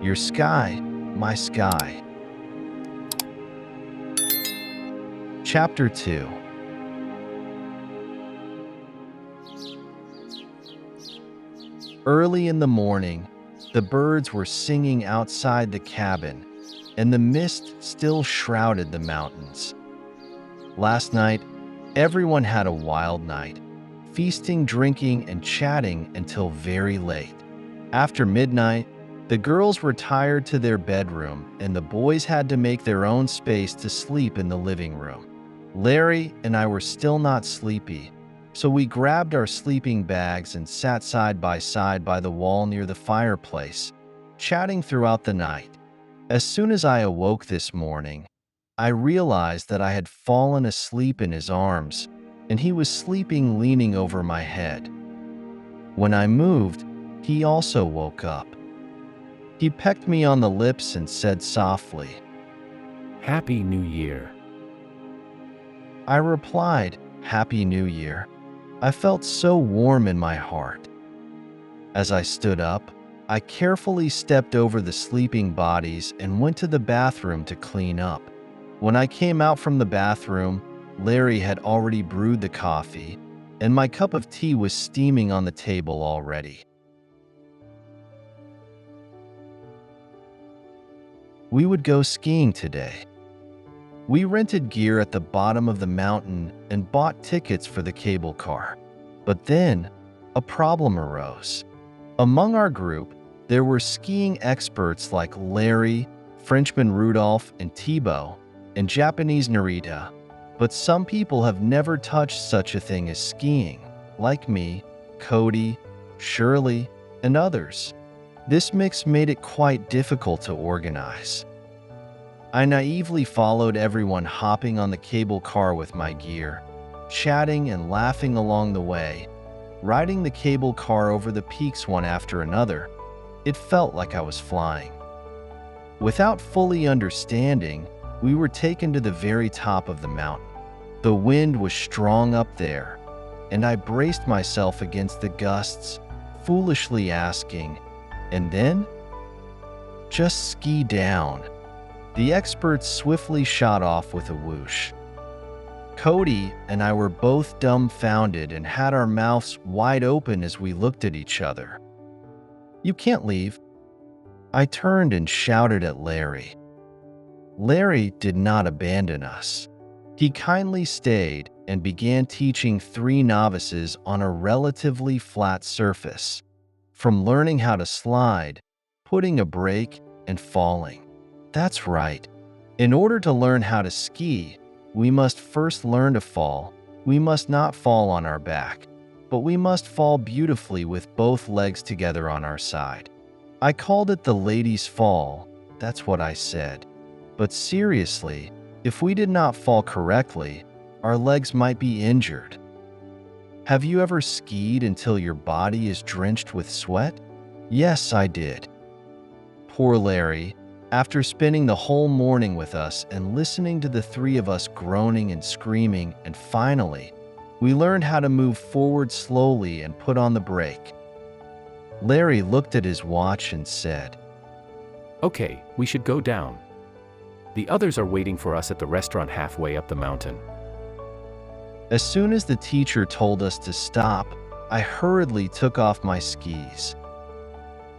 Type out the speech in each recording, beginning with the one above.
Your sky, my sky. Chapter 2. Early in the morning, the birds were singing outside the cabin, and the mist still shrouded the mountains. Last night, everyone had a wild night, feasting, drinking, and chatting until very late. After midnight, the girls retired to their bedroom, and the boys had to make their own space to sleep in the living room. Larry and I were still not sleepy, so we grabbed our sleeping bags and sat side by the wall near the fireplace, chatting throughout the night. As soon as I awoke this morning, I realized that I had fallen asleep in his arms, and he was sleeping leaning over my head. When I moved, he also woke up. He pecked me on the lips and said softly, "Happy New Year." I replied, "Happy New Year." I felt so warm in my heart. As I stood up, I carefully stepped over the sleeping bodies and went to the bathroom to clean up. When I came out from the bathroom, Larry had already brewed the coffee, and my cup of tea was steaming on the table already. We would go skiing today. We rented gear at the bottom of the mountain and bought tickets for the cable car. But then, a problem arose. Among our group, there were skiing experts like Larry, Frenchman Rudolph and Thibaut, and Japanese Narita. But some people have never touched such a thing as skiing, like me, Cody, Shirley, and others. This mix made it quite difficult to organize. I naively followed everyone hopping on the cable car with my gear, chatting and laughing along the way, riding the cable car over the peaks one after another. It felt like I was flying. Without fully understanding, we were taken to the very top of the mountain. The wind was strong up there, and I braced myself against the gusts, foolishly asking, "And then?" "Just ski down." The experts swiftly shot off with a whoosh. Cody and I were both dumbfounded and had our mouths wide open as we looked at each other. "You can't leave." I turned and shouted at Larry. Larry did not abandon us. He kindly stayed and began teaching 3 novices on a relatively flat surface, from learning how to slide, putting a brake, and falling. That's right. In order to learn how to ski, we must first learn to fall. We must not fall on our back, but we must fall beautifully with both legs together on our side. I called it the ladies' fall. That's what I said. But seriously, if we did not fall correctly, our legs might be injured. Have you ever skied until your body is drenched with sweat? Yes, I did. Poor Larry, after spending the whole morning with us and listening to the 3 of us groaning and screaming, and finally, we learned how to move forward slowly and put on the brake. Larry looked at his watch and said, "Okay, we should go down. The others are waiting for us at the restaurant halfway up the mountain." As soon as the teacher told us to stop, I hurriedly took off my skis.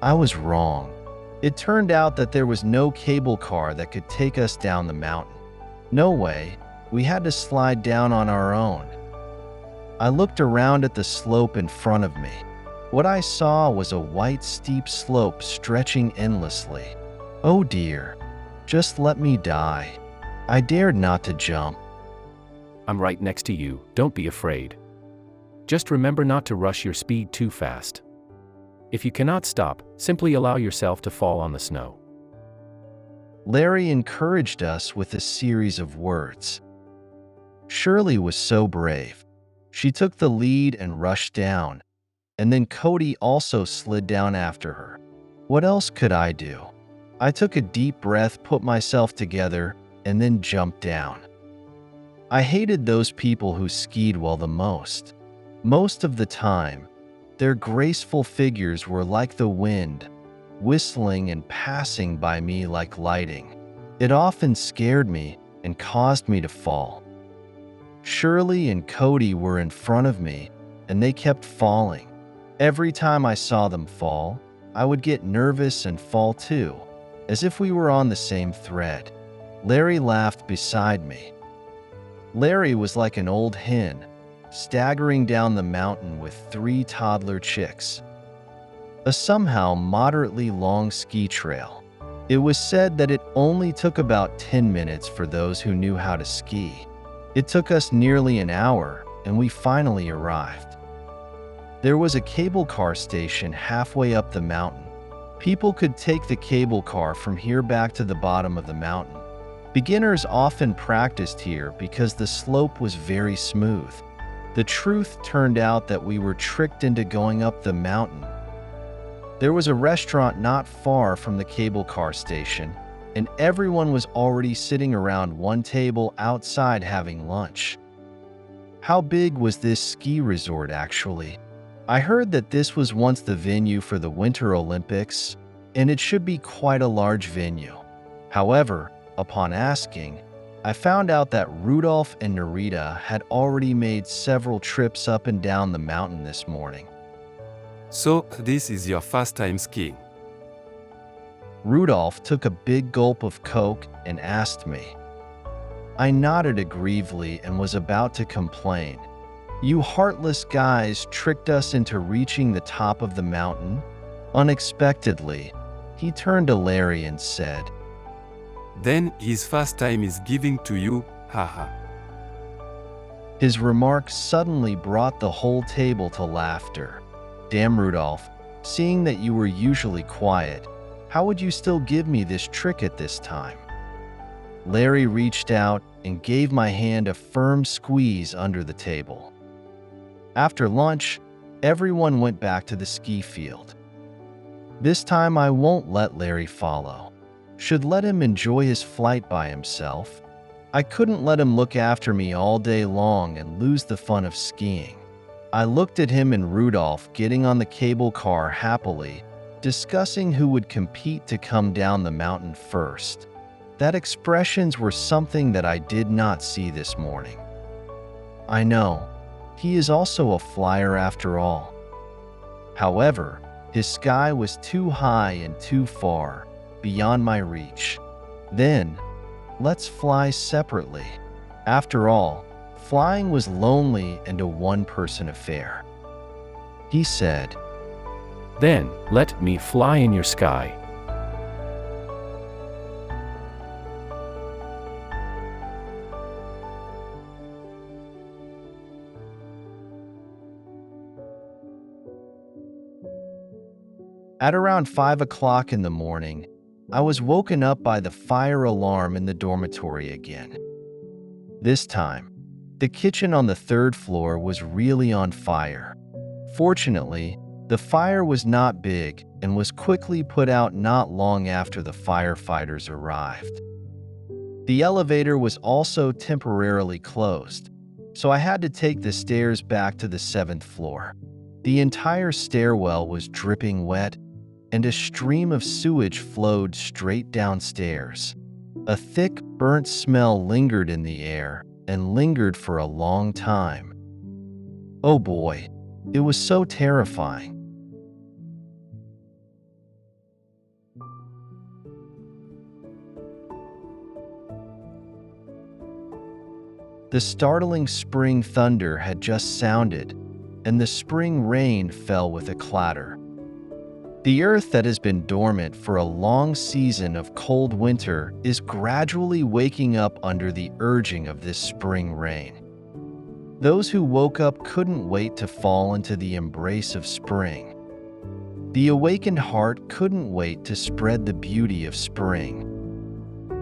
I was wrong. It turned out that there was no cable car that could take us down the mountain. No way. We had to slide down on our own. I looked around at the slope in front of me. What I saw was a white steep slope stretching endlessly. Oh dear. Just let me die. I dared not to jump. "I'm right next to you, don't be afraid. Just remember not to rush your speed too fast. If you cannot stop, simply allow yourself to fall on the snow." Larry encouraged us with a series of words. Shirley was so brave. She took the lead and rushed down, and then Cody also slid down after her. What else could I do? I took a deep breath, put myself together, and then jumped down. I hated those people who skied well the most. Most of the time, their graceful figures were like the wind, whistling and passing by me like lightning. It often scared me and caused me to fall. Shirley and Cody were in front of me, and they kept falling. Every time I saw them fall, I would get nervous and fall too, as if we were on the same thread. Larry laughed beside me. Larry was like an old hen, staggering down the mountain with 3 toddler chicks. A somehow moderately long ski trail. It was said that it only took about 10 minutes for those who knew how to ski. It took us nearly an hour, and we finally arrived. There was a cable car station halfway up the mountain. People could take the cable car from here back to the bottom of the mountain. Beginners often practiced here because the slope was very smooth. The truth turned out that we were tricked into going up the mountain. There was a restaurant not far from the cable car station, and everyone was already sitting around one table outside having lunch. How big was this ski resort actually? I heard that this was once the venue for the Winter Olympics, and it should be quite a large venue. However, upon asking, I found out that Rudolph and Narita had already made several trips up and down the mountain this morning. So, this is your first time skiing? Rudolph took a big gulp of Coke and asked me. I nodded aggrievedly and was about to complain. You heartless guys tricked us into reaching the top of the mountain? Unexpectedly, he turned to Larry and said, Then his first time is giving to you, haha. His remark suddenly brought the whole table to laughter. Damn, Rudolph, seeing that you were usually quiet, how would you still give me this trick at this time? Larry reached out and gave my hand a firm squeeze under the table. After lunch, everyone went back to the ski field. This time I won't let Larry follow. Should let him enjoy his flight by himself. I couldn't let him look after me all day long and lose the fun of skiing. I looked at him and Rudolph getting on the cable car happily, discussing who would compete to come down the mountain first. That expressions were something that I did not see this morning. I know, he is also a flyer after all. However, his sky was too high and too far, beyond my reach. Then, let's fly separately. After all, flying was lonely and a one-person affair. He said, Then, let me fly in your sky. At around 5 o'clock in the morning, I was woken up by the fire alarm in the dormitory again. This time, the kitchen on the 3rd floor was really on fire. Fortunately, the fire was not big and was quickly put out not long after the firefighters arrived. The elevator was also temporarily closed, so I had to take the stairs back to the 7th floor. The entire stairwell was dripping wet, and a stream of sewage flowed straight downstairs. A thick, burnt smell lingered in the air and lingered for a long time. Oh boy, it was so terrifying. The startling spring thunder had just sounded, and the spring rain fell with a clatter. The earth that has been dormant for a long season of cold winter is gradually waking up under the urging of this spring rain. Those who woke up couldn't wait to fall into the embrace of spring. The awakened heart couldn't wait to spread the beauty of spring.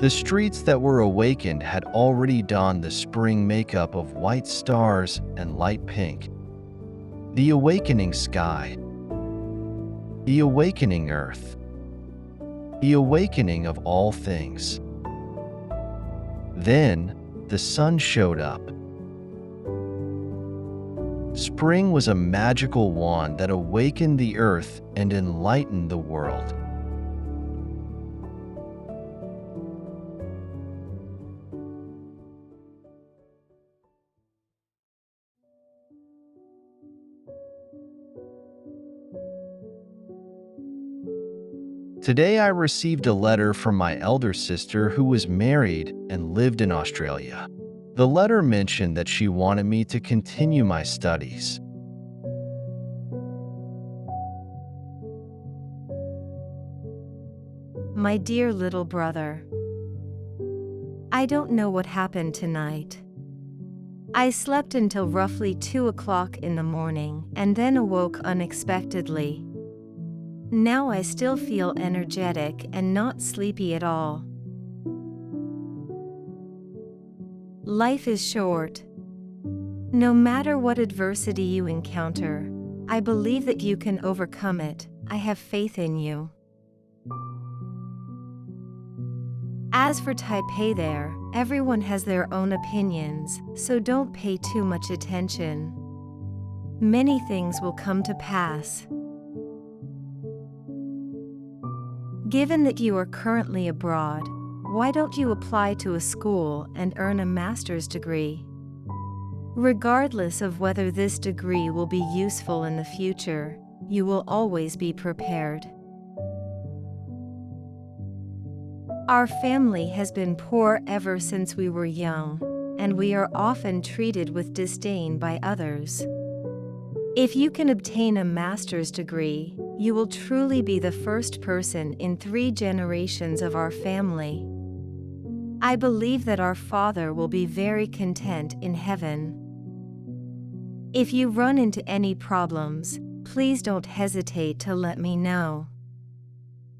The streets that were awakened had already donned the spring makeup of white stars and light pink. The awakening sky. The awakening earth. The awakening of all things. Then, the sun showed up. Spring was a magical wand that awakened the earth and enlightened the world. Today I received a letter from my elder sister who was married and lived in Australia. The letter mentioned that she wanted me to continue my studies. My dear little brother, I don't know what happened tonight. I slept until roughly 2 o'clock in the morning and then awoke unexpectedly. Now I still feel energetic and not sleepy at all. Life is short. No matter what adversity you encounter, I believe that you can overcome it. I have faith in you. As for Taipei there, everyone has their own opinions, so don't pay too much attention. Many things will come to pass. Given that you are currently abroad, why don't you apply to a school and earn a master's degree? Regardless of whether this degree will be useful in the future, you will always be prepared. Our family has been poor ever since we were young, and we are often treated with disdain by others. If you can obtain a master's degree, you will truly be the first person in 3 generations of our family. I believe that our Father will be very content in heaven. If you run into any problems, please don't hesitate to let me know.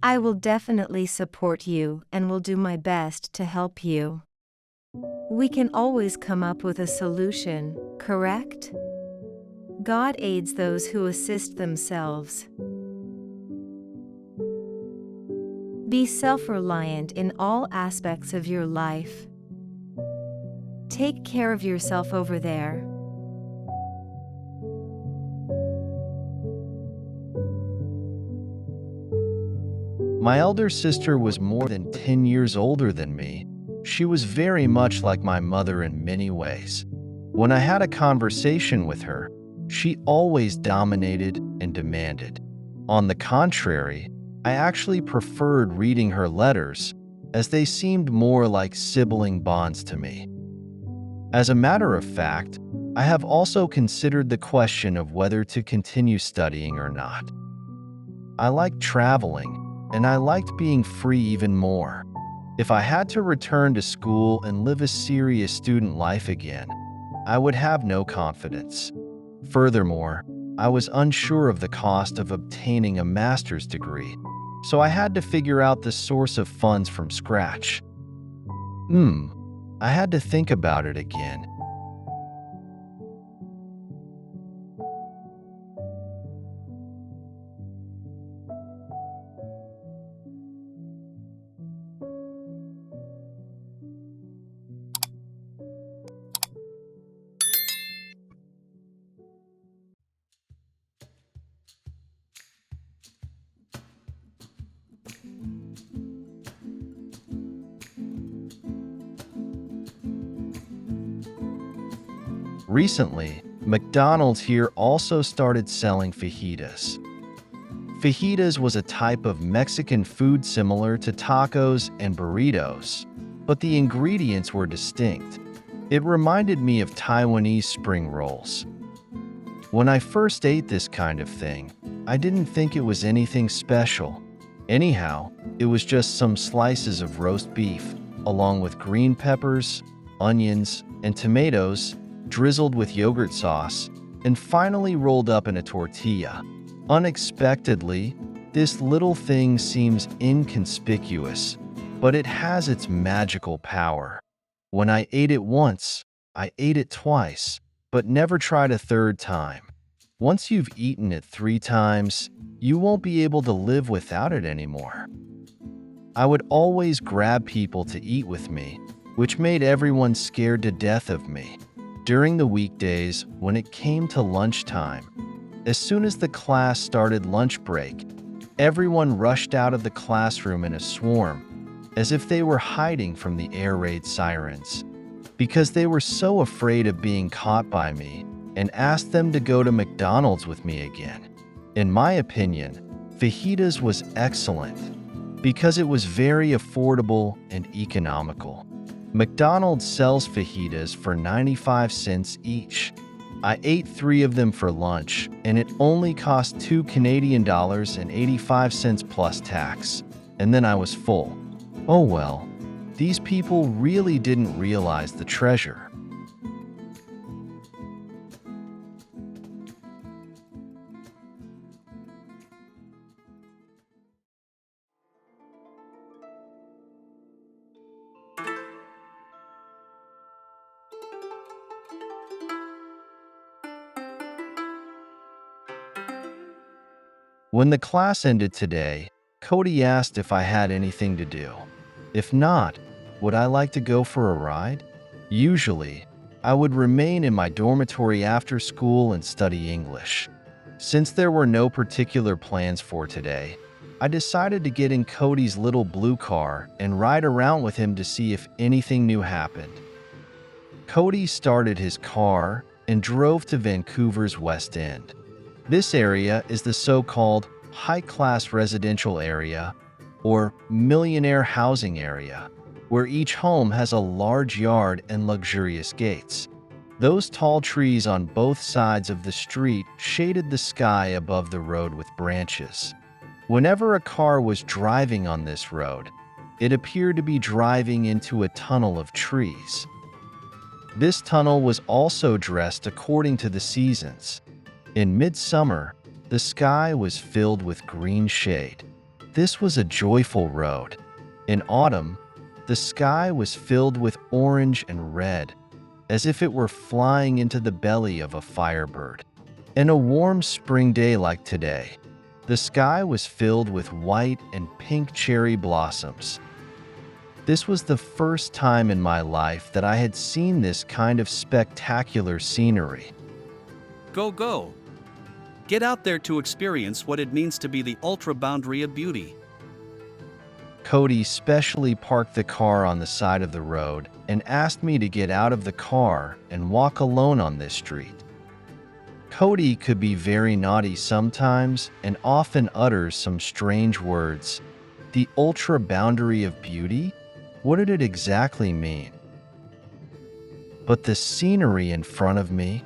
I will definitely support you and will do my best to help you. We can always come up with a solution, correct? God aids those who assist themselves. Be self-reliant in all aspects of your life. Take care of yourself over there. My elder sister was more than 10 years older than me. She was very much like my mother in many ways. When I had a conversation with her, she always dominated and demanded. On the contrary, I actually preferred reading her letters, as they seemed more like sibling bonds to me. As a matter of fact, I have also considered the question of whether to continue studying or not. I liked traveling, and I liked being free even more. If I had to return to school and live a serious student life again, I would have no confidence. Furthermore, I was unsure of the cost of obtaining a master's degree, so I had to figure out the source of funds from scratch. I had to think about it again. Recently, McDonald's here also started selling fajitas. Fajitas was a type of Mexican food similar to tacos and burritos, but the ingredients were distinct. It reminded me of Taiwanese spring rolls. When I first ate this kind of thing, I didn't think it was anything special. Anyhow, it was just some slices of roast beef, along with green peppers, onions, and tomatoes, drizzled with yogurt sauce, and finally rolled up in a tortilla. Unexpectedly, this little thing seems inconspicuous, but it has its magical power. When I ate it once, I ate it twice, but never tried a third time. Once you've eaten it 3 times, you won't be able to live without it anymore. I would always grab people to eat with me, which made everyone scared to death of me. During the weekdays, when it came to lunchtime, as soon as the class started lunch break, everyone rushed out of the classroom in a swarm, as if they were hiding from the air raid sirens, because they were so afraid of being caught by me, and asked them to go to McDonald's with me again. In my opinion, fajitas was excellent. because it was very affordable and economical. McDonald's sells fajitas for 95 cents each. I ate 3 of them for lunch, and it only cost $2 Canadian and 85 cents plus tax. And then I was full. Oh well, these people really didn't realize the treasure. When the class ended today, Cody asked if I had anything to do. If not, would I like to go for a ride? Usually, I would remain in my dormitory after school and study English. Since there were no particular plans for today, I decided to get in Cody's little blue car and ride around with him to see if anything new happened. Cody started his car and drove to Vancouver's West End. This area is the so-called high-class residential area, or millionaire housing area, where each home has a large yard and luxurious gates. Those tall trees on both sides of the street shaded the sky above the road with branches. Whenever a car was driving on this road, it appeared to be driving into a tunnel of trees. This tunnel was also dressed according to the seasons. In midsummer, the sky was filled with green shade. This was a joyful road. In autumn, the sky was filled with orange and red, as if it were flying into the belly of a firebird. In a warm spring day like today, the sky was filled with white and pink cherry blossoms. This was the first time in my life that I had seen this kind of spectacular scenery. Go, go! Get out there to experience what it means to be the ultra boundary of beauty. Cody specially parked the car on the side of the road and asked me to get out of the car and walk alone on this street. Cody could be very naughty sometimes and often utters some strange words. The ultra boundary of beauty? What did it exactly mean? But the scenery in front of me?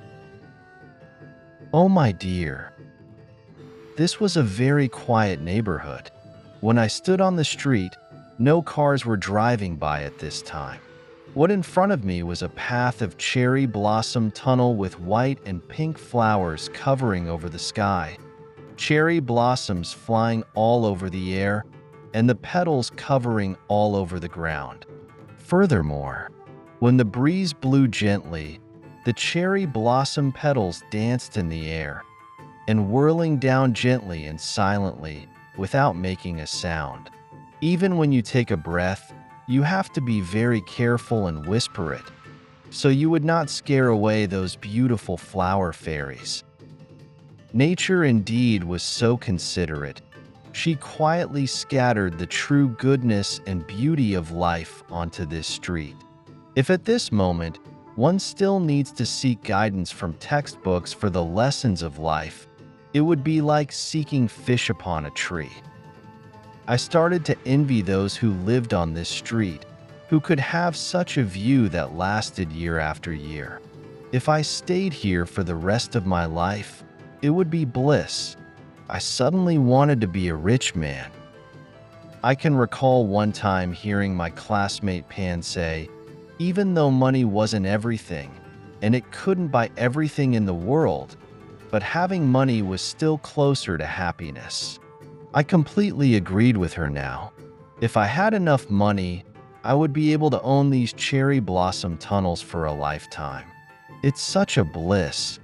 Oh my dear. This was a very quiet neighborhood. When I stood on the street, no cars were driving by at this time. What in front of me was a path of cherry blossom tunnel with white and pink flowers covering over the sky, cherry blossoms flying all over the air, and the petals covering all over the ground. Furthermore, when the breeze blew gently, the cherry blossom petals danced in the air, and whirling down gently and silently without making a sound. Even when you take a breath, you have to be very careful and whisper it, so you would not scare away those beautiful flower fairies. Nature indeed was so considerate. She quietly scattered the true goodness and beauty of life onto this street. If at this moment, one still needs to seek guidance from textbooks for the lessons of life, it would be like seeking fish upon a tree. I started to envy those who lived on this street, who could have such a view that lasted year after year. If I stayed here for the rest of my life, it would be bliss. I suddenly wanted to be a rich man. I can recall one time hearing my classmate Pan say, even though money wasn't everything, and it couldn't buy everything in the world, but having money was still closer to happiness. I completely agreed with her now. If I had enough money, I would be able to own these cherry blossom tunnels for a lifetime. It's such a bliss.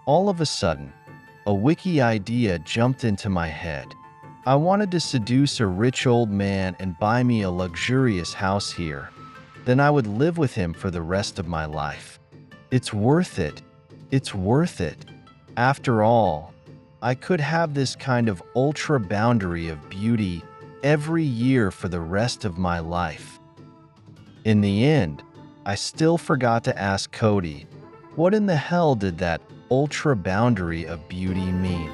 All of a sudden, a witty idea jumped into my head. I wanted to seduce a rich old man and buy me a luxurious house here. Then I would live with him for the rest of my life. It's worth it. It's worth it. After all, I could have this kind of ultra boundary of beauty every year for the rest of my life. In the end, I still forgot to ask Cody, what in the hell did that ultra boundary of beauty mean?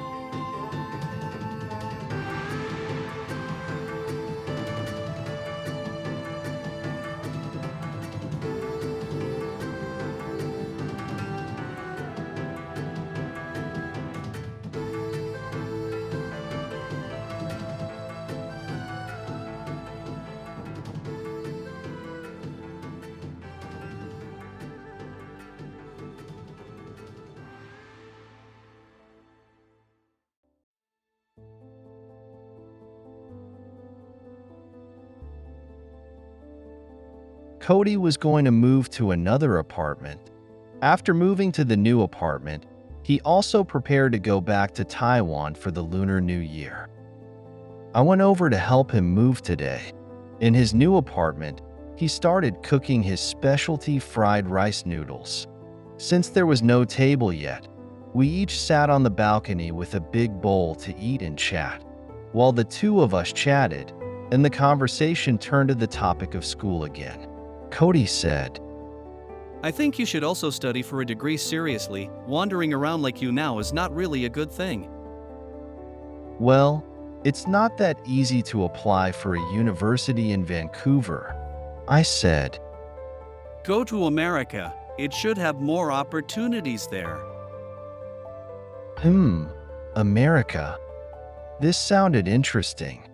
Cody was going to move to another apartment. After moving to the new apartment, he also prepared to go back to Taiwan for the Lunar New Year. I went over to help him move today. In his new apartment, he started cooking his specialty fried rice noodles. Since there was no table yet, we each sat on the balcony with a big bowl to eat and chat. While the two of us chatted, and the conversation turned to the topic of school again, Cody said, I think you should also study for a degree seriously. Wandering around like you now is not really a good thing. Well, it's not that easy to apply for a university in Vancouver, I said. Go to America. It should have more opportunities there. America. This sounded interesting.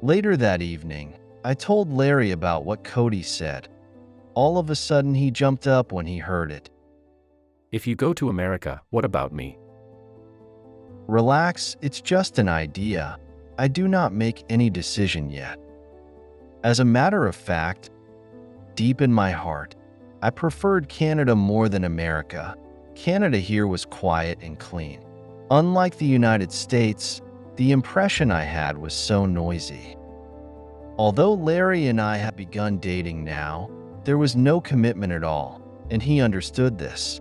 Later that evening, I told Larry about what Cody said. All of a sudden, he jumped up when he heard it. If you go to America, what about me? Relax, it's just an idea. I do not make any decision yet. As a matter of fact, deep in my heart, I preferred Canada more than America. Canada here was quiet and clean. Unlike the United States, the impression I had was so noisy. Although Larry and I had begun dating now, there was no commitment at all, and he understood this.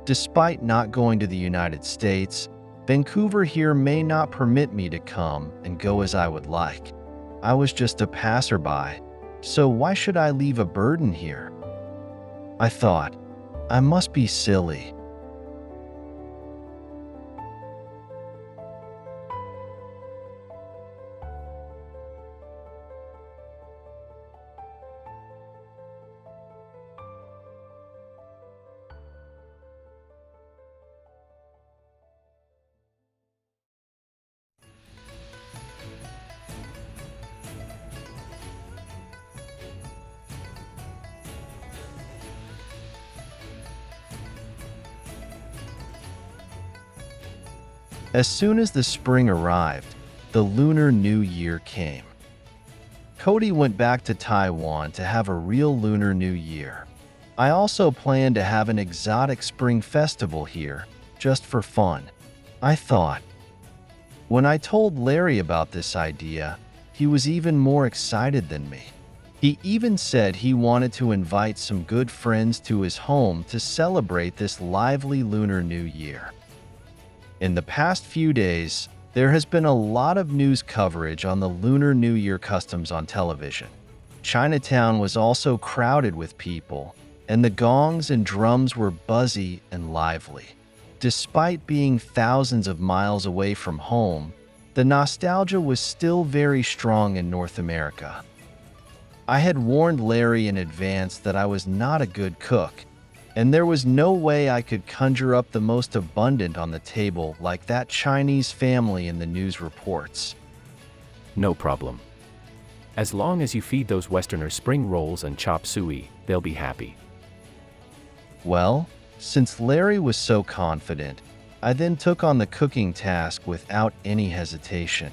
Despite not going to the United States, Vancouver here may not permit me to come and go as I would like. I was just a passerby, so why should I leave a burden here? I thought, I must be silly. As soon as the spring arrived, the Lunar New Year came. Cody went back to Taiwan to have a real Lunar New Year. I also planned to have an exotic spring festival here, just for fun, I thought. When I told Larry about this idea, he was even more excited than me. He even said he wanted to invite some good friends to his home to celebrate this lively Lunar New Year. In the past few days, there has been a lot of news coverage on the Lunar New Year customs on television. Chinatown was also crowded with people, and the gongs and drums were buzzy and lively. Despite being thousands of miles away from home, the nostalgia was still very strong in North America. I had warned Larry in advance that I was not a good cook, and there was no way I could conjure up the most abundant on the table like that Chinese family in the news reports. No problem. As long as you feed those Westerners spring rolls and chop suey, they'll be happy. Well, since Larry was so confident, I then took on the cooking task without any hesitation.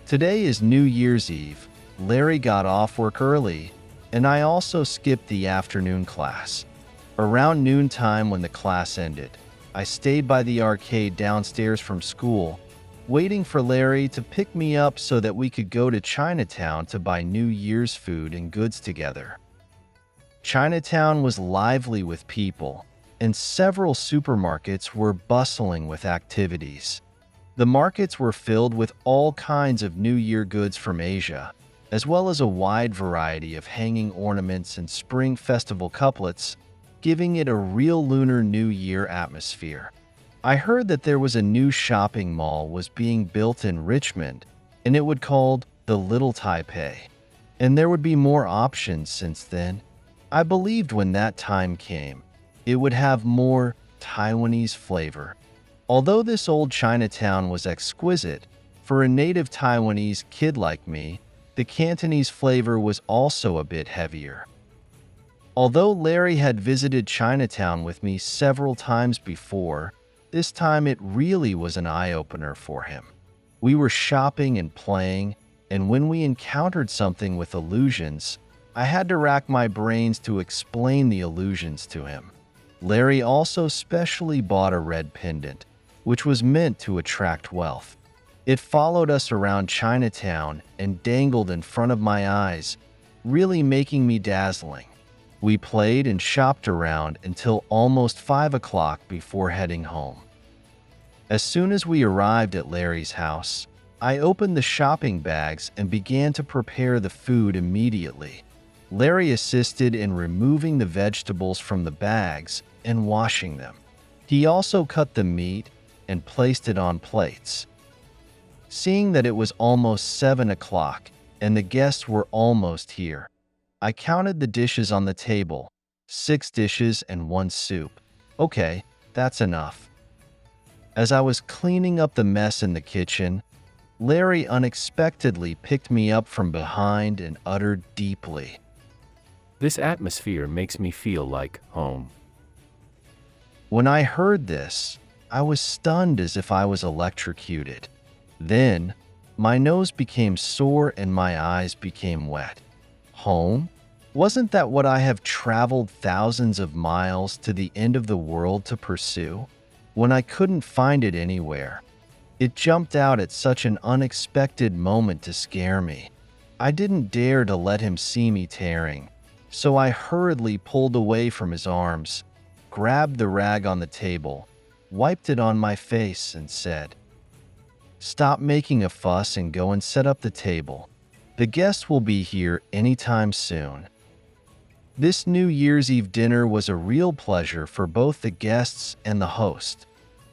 Today is New Year's Eve. Larry got off work early, and I also skipped the afternoon class. Around noontime when the class ended, I stayed by the arcade downstairs from school, waiting for Larry to pick me up so that we could go to Chinatown to buy New Year's food and goods together. Chinatown was lively with people, and several supermarkets were bustling with activities. The markets were filled with all kinds of New Year goods from Asia, as well as a wide variety of hanging ornaments and spring festival couplets, giving it a real Lunar New Year atmosphere. I heard that there was a new shopping mall was being built in Richmond, and it would called the Little Taipei. And there would be more options since then. I believed when that time came, it would have more Taiwanese flavor. Although this old Chinatown was exquisite, for a native Taiwanese kid like me, the Cantonese flavor was also a bit heavier. Although Larry had visited Chinatown with me several times before, this time it really was an eye-opener for him. We were shopping and playing, and when we encountered something with illusions, I had to rack my brains to explain the illusions to him. Larry also specially bought a red pendant, which was meant to attract wealth. It followed us around Chinatown and dangled in front of my eyes, really making me dazzling. We played and shopped around until almost 5 o'clock before heading home. As soon as we arrived at Larry's house, I opened the shopping bags and began to prepare the food immediately. Larry assisted in removing the vegetables from the bags and washing them. He also cut the meat and placed it on plates. Seeing that it was almost 7 o'clock and the guests were almost here, I counted the dishes on the table, 6 dishes and 1 soup. Okay, that's enough. As I was cleaning up the mess in the kitchen, Larry unexpectedly picked me up from behind and uttered deeply, "This atmosphere makes me feel like home." When I heard this, I was stunned as if I was electrocuted. Then, my nose became sore and my eyes became wet. Home? Wasn't that what I have traveled thousands of miles to the end of the world to pursue? When I couldn't find it anywhere, it jumped out at such an unexpected moment to scare me. I didn't dare to let him see me tearing, so I hurriedly pulled away from his arms, grabbed the rag on the table, wiped it on my face, and said, "Stop making a fuss and go and set up the table. The guests will be here anytime soon." This New Year's Eve dinner was a real pleasure for both the guests and the host.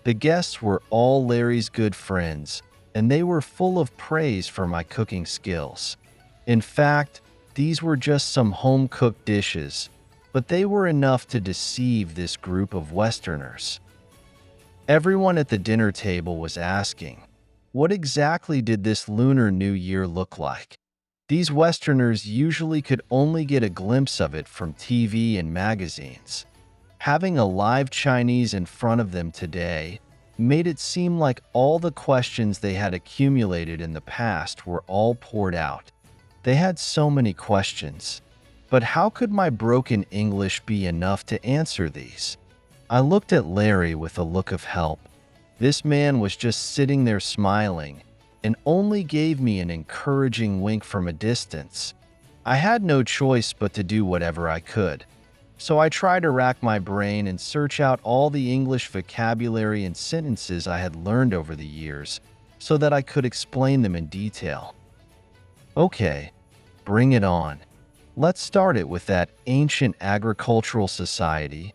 The guests were all Larry's good friends, and they were full of praise for my cooking skills. In fact, these were just some home-cooked dishes, but they were enough to deceive this group of Westerners. Everyone at the dinner table was asking, what exactly did this Lunar New Year look like? These Westerners usually could only get a glimpse of it from TV and magazines. Having a live Chinese in front of them today made it seem like all the questions they had accumulated in the past were all poured out. They had so many questions, but how could my broken English be enough to answer these? I looked at Larry with a look of help. This man was just sitting there smiling and only gave me an encouraging wink from a distance. I had no choice but to do whatever I could. So I tried to rack my brain and search out all the English vocabulary and sentences I had learned over the years so that I could explain them in detail. Okay, bring it on. Let's start it with that ancient agricultural society,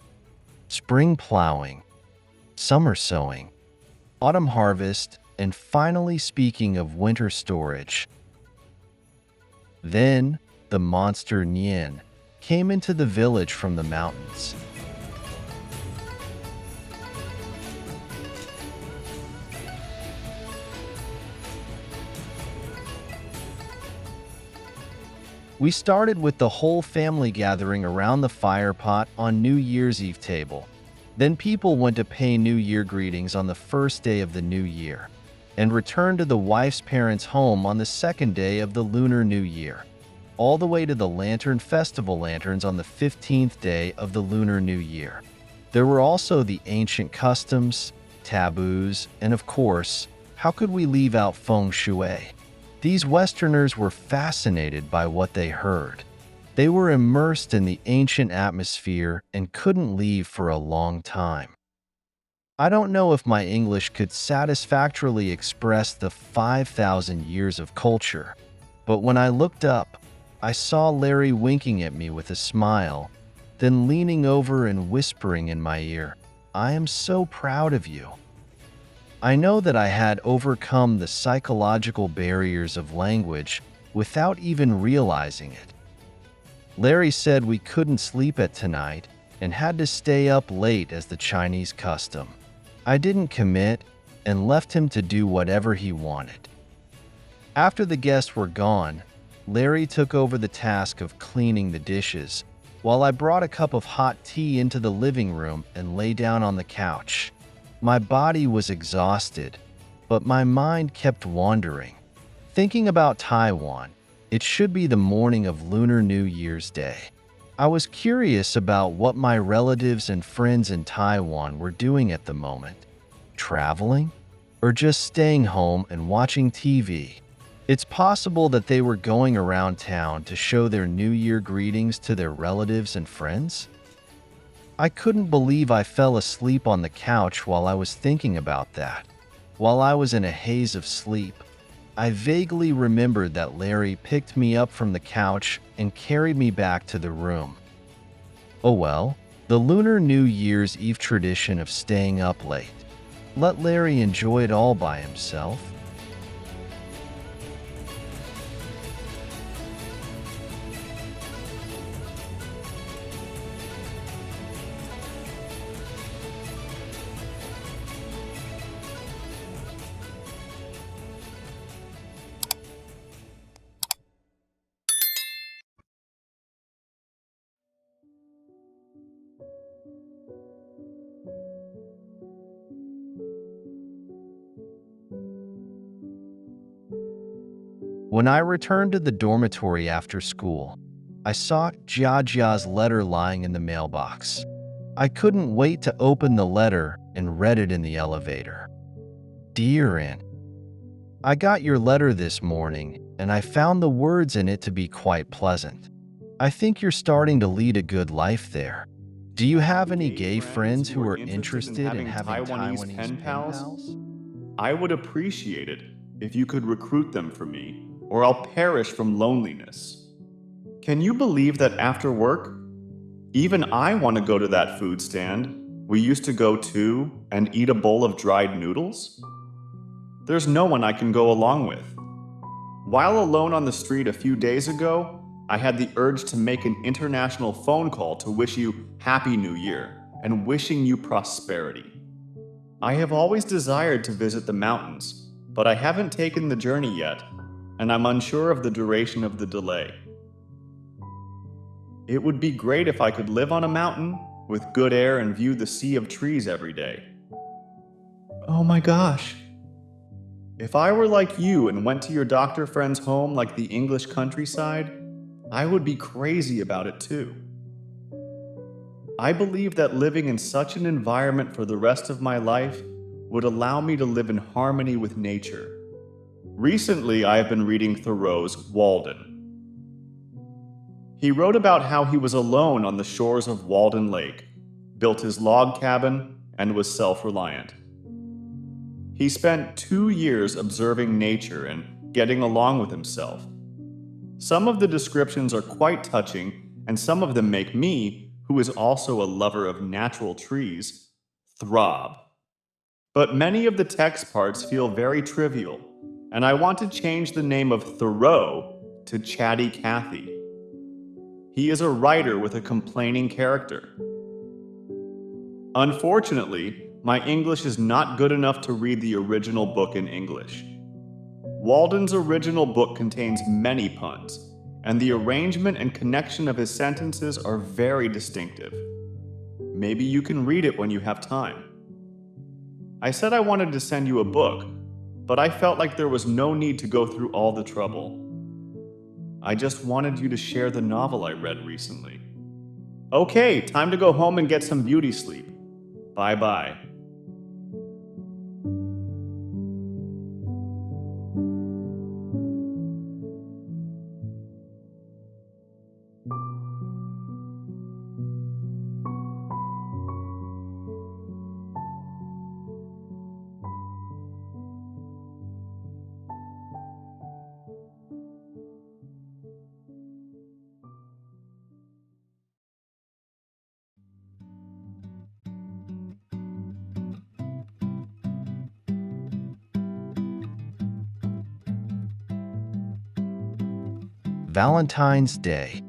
spring plowing, summer sowing, autumn harvest, and finally speaking of winter storage. Then, the monster Nian came into the village from the mountains. We started with the whole family gathering around the fire pot on New Year's Eve table. Then people went to pay New Year greetings on the first day of the new year, and returned to the wife's parents' home on the second day of the Lunar New Year, all the way to the Lantern Festival lanterns on the 15th day of the Lunar New Year. There were also the ancient customs, taboos, and of course, how could we leave out feng shui? These Westerners were fascinated by what they heard. They were immersed in the ancient atmosphere and couldn't leave for a long time. I don't know if my English could satisfactorily express the 5,000 years of culture, but when I looked up, I saw Larry winking at me with a smile, then leaning over and whispering in my ear, "I am so proud of you." I know that I had overcome the psychological barriers of language without even realizing it. Larry said we couldn't sleep at tonight and had to stay up late as the Chinese custom. I didn't commit and left him to do whatever he wanted. After the guests were gone, Larry took over the task of cleaning the dishes, while I brought a cup of hot tea into the living room and lay down on the couch. My body was exhausted, but my mind kept wandering. Thinking about Taiwan, it should be the morning of Lunar New Year's Day. I was curious about what my relatives and friends in Taiwan were doing at the moment. Traveling? Or just staying home and watching TV? It's possible that they were going around town to show their New Year greetings to their relatives and friends. I couldn't believe I fell asleep on the couch while I was thinking about that. While I was in a haze of sleep, I vaguely remembered that Larry picked me up from the couch and carried me back to the room. Oh well, the Lunar New Year's Eve tradition of staying up late. Let Larry enjoy it all by himself. When I returned to the dormitory after school, I saw Jiajia's letter lying in the mailbox. I couldn't wait to open the letter and read it in the elevator. Dear An, I got your letter this morning and I found the words in it to be quite pleasant. I think you're starting to lead a good life there. Do you have any gay friends who are interested in having Taiwanese pen pals? I would appreciate it if you could recruit them for me, or I'll perish from loneliness. Can you believe that after work, even I want to go to that food stand we used to go to and eat a bowl of dried noodles? There's no one I can go along with. While alone on the street a few days ago, I had the urge to make an international phone call to wish you Happy New Year and wishing you prosperity. I have always desired to visit the mountains, but I haven't taken the journey yet, and I'm unsure of the duration of the delay. It would be great if I could live on a mountain with good air and view the sea of trees every day. Oh my gosh. If I were like you and went to your doctor friend's home like the English countryside, I would be crazy about it too. I believe that living in such an environment for the rest of my life would allow me to live in harmony with nature. Recently, I have been reading Thoreau's Walden. He wrote about how he was alone on the shores of Walden Lake, built his log cabin, and was self-reliant. He spent 2 years observing nature and getting along with himself. Some of the descriptions are quite touching, and some of them make me, who is also a lover of natural trees, throb. But many of the text parts feel very trivial, and I want to change the name of Thoreau to Chatty Cathy. He is a writer with a complaining character. Unfortunately, my English is not good enough to read the original book in English. Walden's original book contains many puns, and the arrangement and connection of his sentences are very distinctive. Maybe you can read it when you have time. I said I wanted to send you a book, but I felt like there was no need to go through all the trouble. I just wanted you to share the novel I read recently. Okay, time to go home and get some beauty sleep. Bye-bye. Valentine's Day.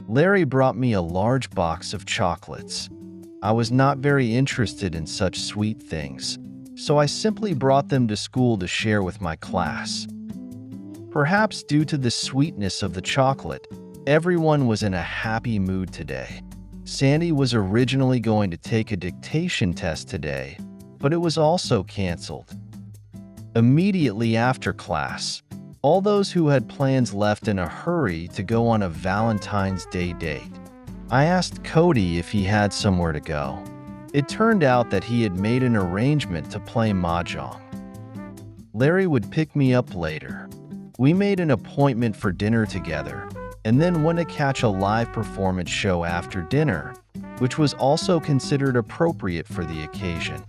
Larry brought me a large box of chocolates. I was not very interested in such sweet things, so I simply brought them to school to share with my class. Perhaps due to the sweetness of the chocolate, everyone was in a happy mood today. Sandy was originally going to take a dictation test today, but it was also canceled. Immediately after class, all those who had plans left in a hurry to go on a Valentine's Day date. I asked Cody if he had somewhere to go. It turned out that he had made an arrangement to play mahjong. Larry would pick me up later. We made an appointment for dinner together, and then went to catch a live performance show after dinner, which was also considered appropriate for the occasion.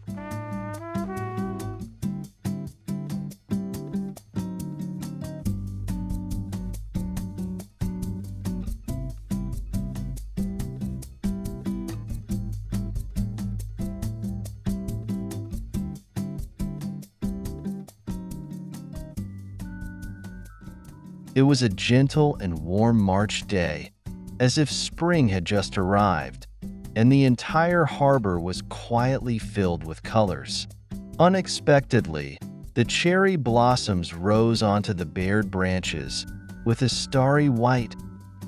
It was a gentle and warm March day, as if spring had just arrived, and the entire harbor was quietly filled with colors. Unexpectedly, the cherry blossoms rose onto the bared branches with a starry white,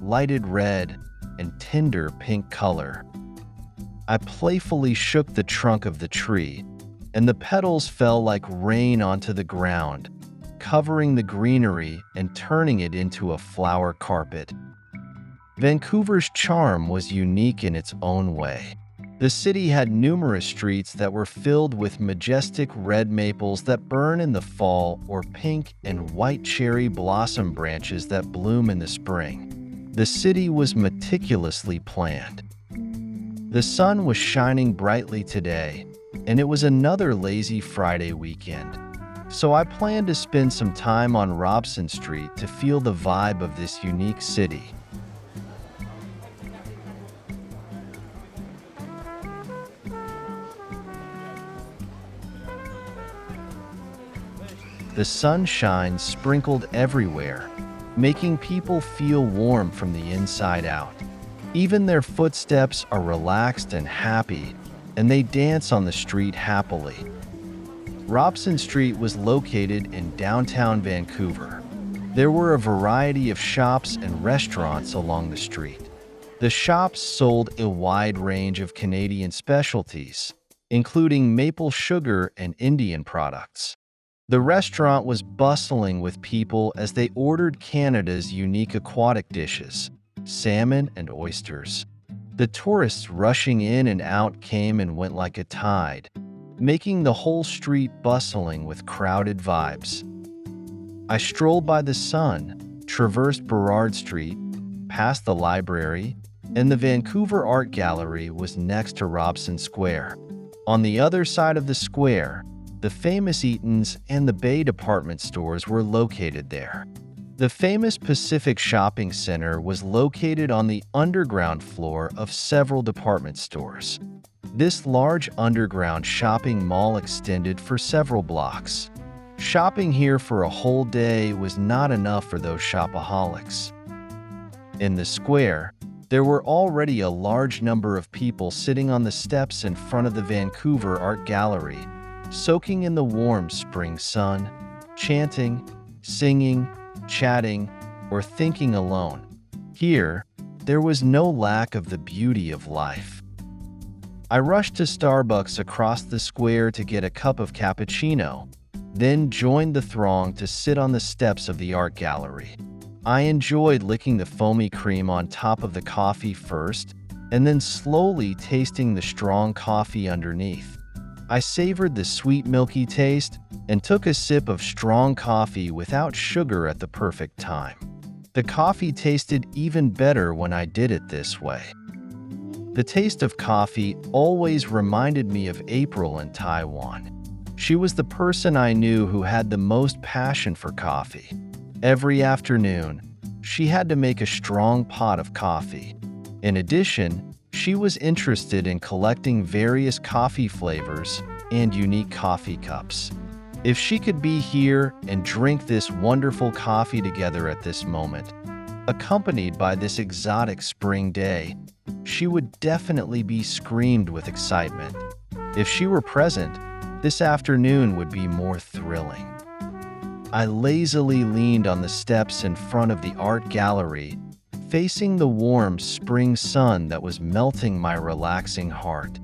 lighted red, and tender pink color. I playfully shook the trunk of the tree, and the petals fell like rain onto the ground, covering the greenery and turning it into a flower carpet. Vancouver's charm was unique in its own way. The city had numerous streets that were filled with majestic red maples that burn in the fall or pink and white cherry blossom branches that bloom in the spring. The city was meticulously planned. The sun was shining brightly today, and it was another lazy Friday weekend. So I planned to spend some time on Robson Street to feel the vibe of this unique city. The sunshine sprinkled everywhere, making people feel warm from the inside out. Even their footsteps are relaxed and happy, and they dance on the street happily. Robson Street was located in downtown Vancouver. There were a variety of shops and restaurants along the street. The shops sold a wide range of Canadian specialties, including maple sugar and Indian products. The restaurant was bustling with people as they ordered Canada's unique aquatic dishes, salmon and oysters. The tourists rushing in and out came and went like a tide, making the whole street bustling with crowded vibes. I strolled by the sun, traversed Burrard Street, past the library, and the Vancouver Art Gallery was next to Robson Square. On the other side of the square, the famous Eaton's and the Bay department stores were located there. The famous Pacific Shopping Center was located on the underground floor of several department stores. This large underground shopping mall extended for several blocks. Shopping here for a whole day was not enough for those shopaholics. In the square, there were already a large number of people sitting on the steps in front of the Vancouver Art Gallery, soaking in the warm spring sun, chanting, singing, chatting, or thinking alone. Here, there was no lack of the beauty of life. I rushed to Starbucks across the square to get a cup of cappuccino, then joined the throng to sit on the steps of the art gallery. I enjoyed licking the foamy cream on top of the coffee first, and then slowly tasting the strong coffee underneath. I savored the sweet milky taste and took a sip of strong coffee without sugar at the perfect time. The coffee tasted even better when I did it this way. The taste of coffee always reminded me of April in Taiwan. She was the person I knew who had the most passion for coffee. Every afternoon, she had to make a strong pot of coffee. In addition, she was interested in collecting various coffee flavors and unique coffee cups. If she could be here and drink this wonderful coffee together at this moment, accompanied by this exotic spring day, she would definitely be screamed with excitement. If she were present, this afternoon would be more thrilling. I lazily leaned on the steps in front of the art gallery, facing the warm spring sun that was melting my relaxing heart.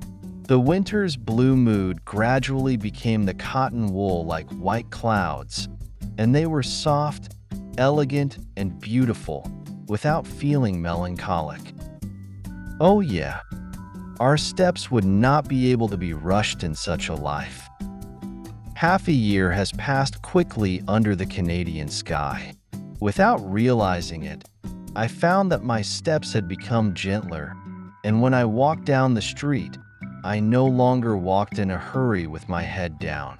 The winter's blue mood gradually became the cotton wool like white clouds, and they were soft, elegant, and beautiful without feeling melancholic. Oh yeah, our steps would not be able to be rushed in such a life. Half a year has passed quickly under the Canadian sky. Without realizing it, I found that my steps had become gentler, and when I walked down the street, I no longer walked in a hurry with my head down.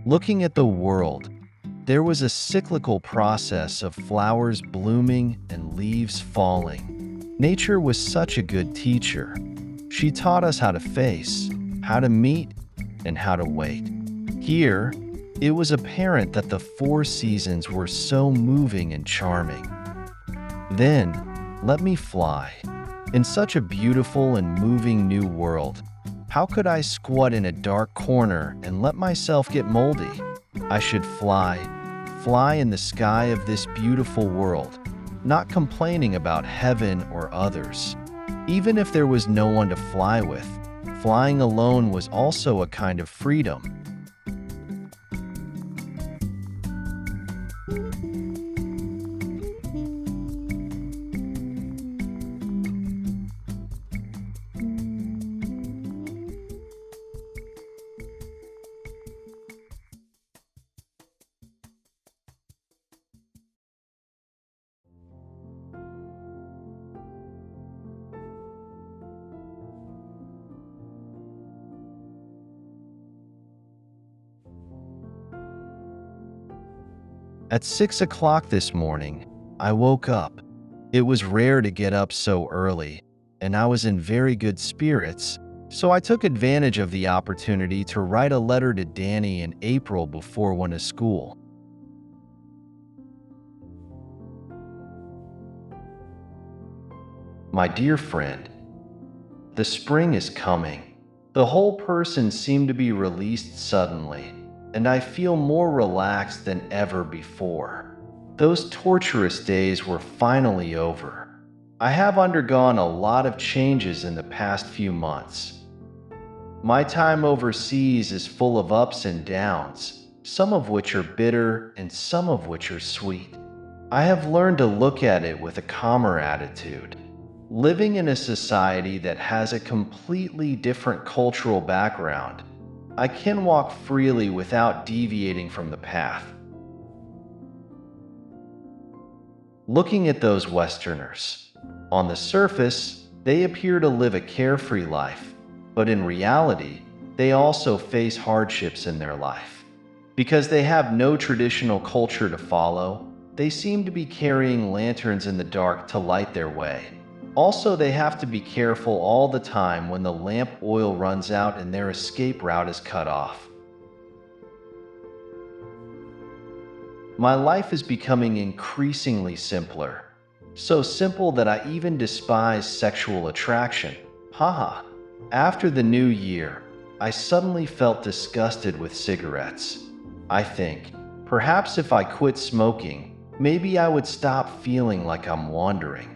Looking at the world, there was a cyclical process of flowers blooming and leaves falling. Nature was such a good teacher. She taught us how to face, how to meet, and how to wait. Here, it was apparent that the 4 seasons were so moving and charming. Then, let me fly. In such a beautiful and moving new world, how could I squat in a dark corner and let myself get moldy? I should fly in the sky of this beautiful world, not complaining about heaven or others. Even if there was no one to fly with, flying alone was also a kind of freedom. At 6 o'clock this morning, I woke up. It was rare to get up so early, and I was in very good spirits, so I took advantage of the opportunity to write a letter to Danny in April before one to school. My dear friend, the spring is coming. The whole person seemed to be released suddenly, and I feel more relaxed than ever before. Those torturous days were finally over. I have undergone a lot of changes in the past few months. My time overseas is full of ups and downs, some of which are bitter and some of which are sweet. I have learned to look at it with a calmer attitude. Living in a society that has a completely different cultural background, I can walk freely without deviating from the path. Looking at those Westerners, on the surface, they appear to live a carefree life, but in reality, they also face hardships in their life. Because they have no traditional culture to follow, they seem to be carrying lanterns in the dark to light their way. Also, they have to be careful all the time when the lamp oil runs out and their escape route is cut off. My life is becoming increasingly simpler. So simple that I even despise sexual attraction. Haha. After the new year, I suddenly felt disgusted with cigarettes. I think, perhaps if I quit smoking, maybe I would stop feeling like I'm wandering.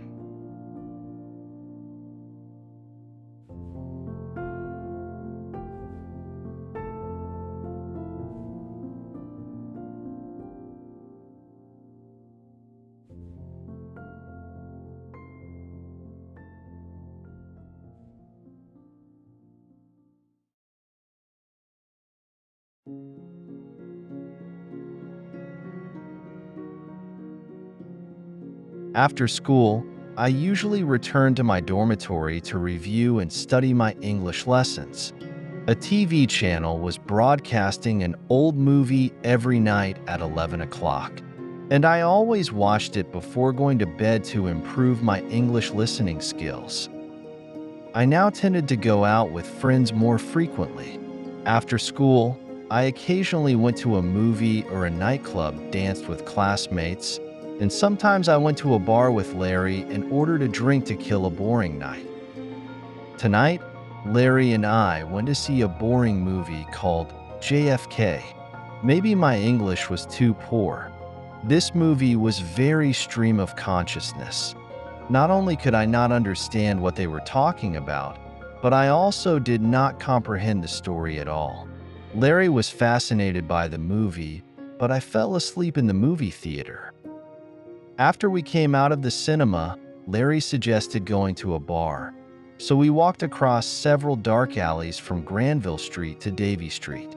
After school, I usually return to my dormitory to review and study my English lessons. A TV channel was broadcasting an old movie every night at 11 o'clock, and I always watched it before going to bed to improve my English listening skills. I now tended to go out with friends more frequently. After school, I occasionally went to a movie or a nightclub, danced with classmates, and sometimes I went to a bar with Larry and ordered a drink to kill a boring night. Tonight, Larry and I went to see a boring movie called JFK. Maybe my English was too poor. This movie was very stream of consciousness. Not only could I not understand what they were talking about, but I also did not comprehend the story at all. Larry was fascinated by the movie, but I fell asleep in the movie theater. After we came out of the cinema, Larry suggested going to a bar, so we walked across several dark alleys from Granville Street to Davie Street.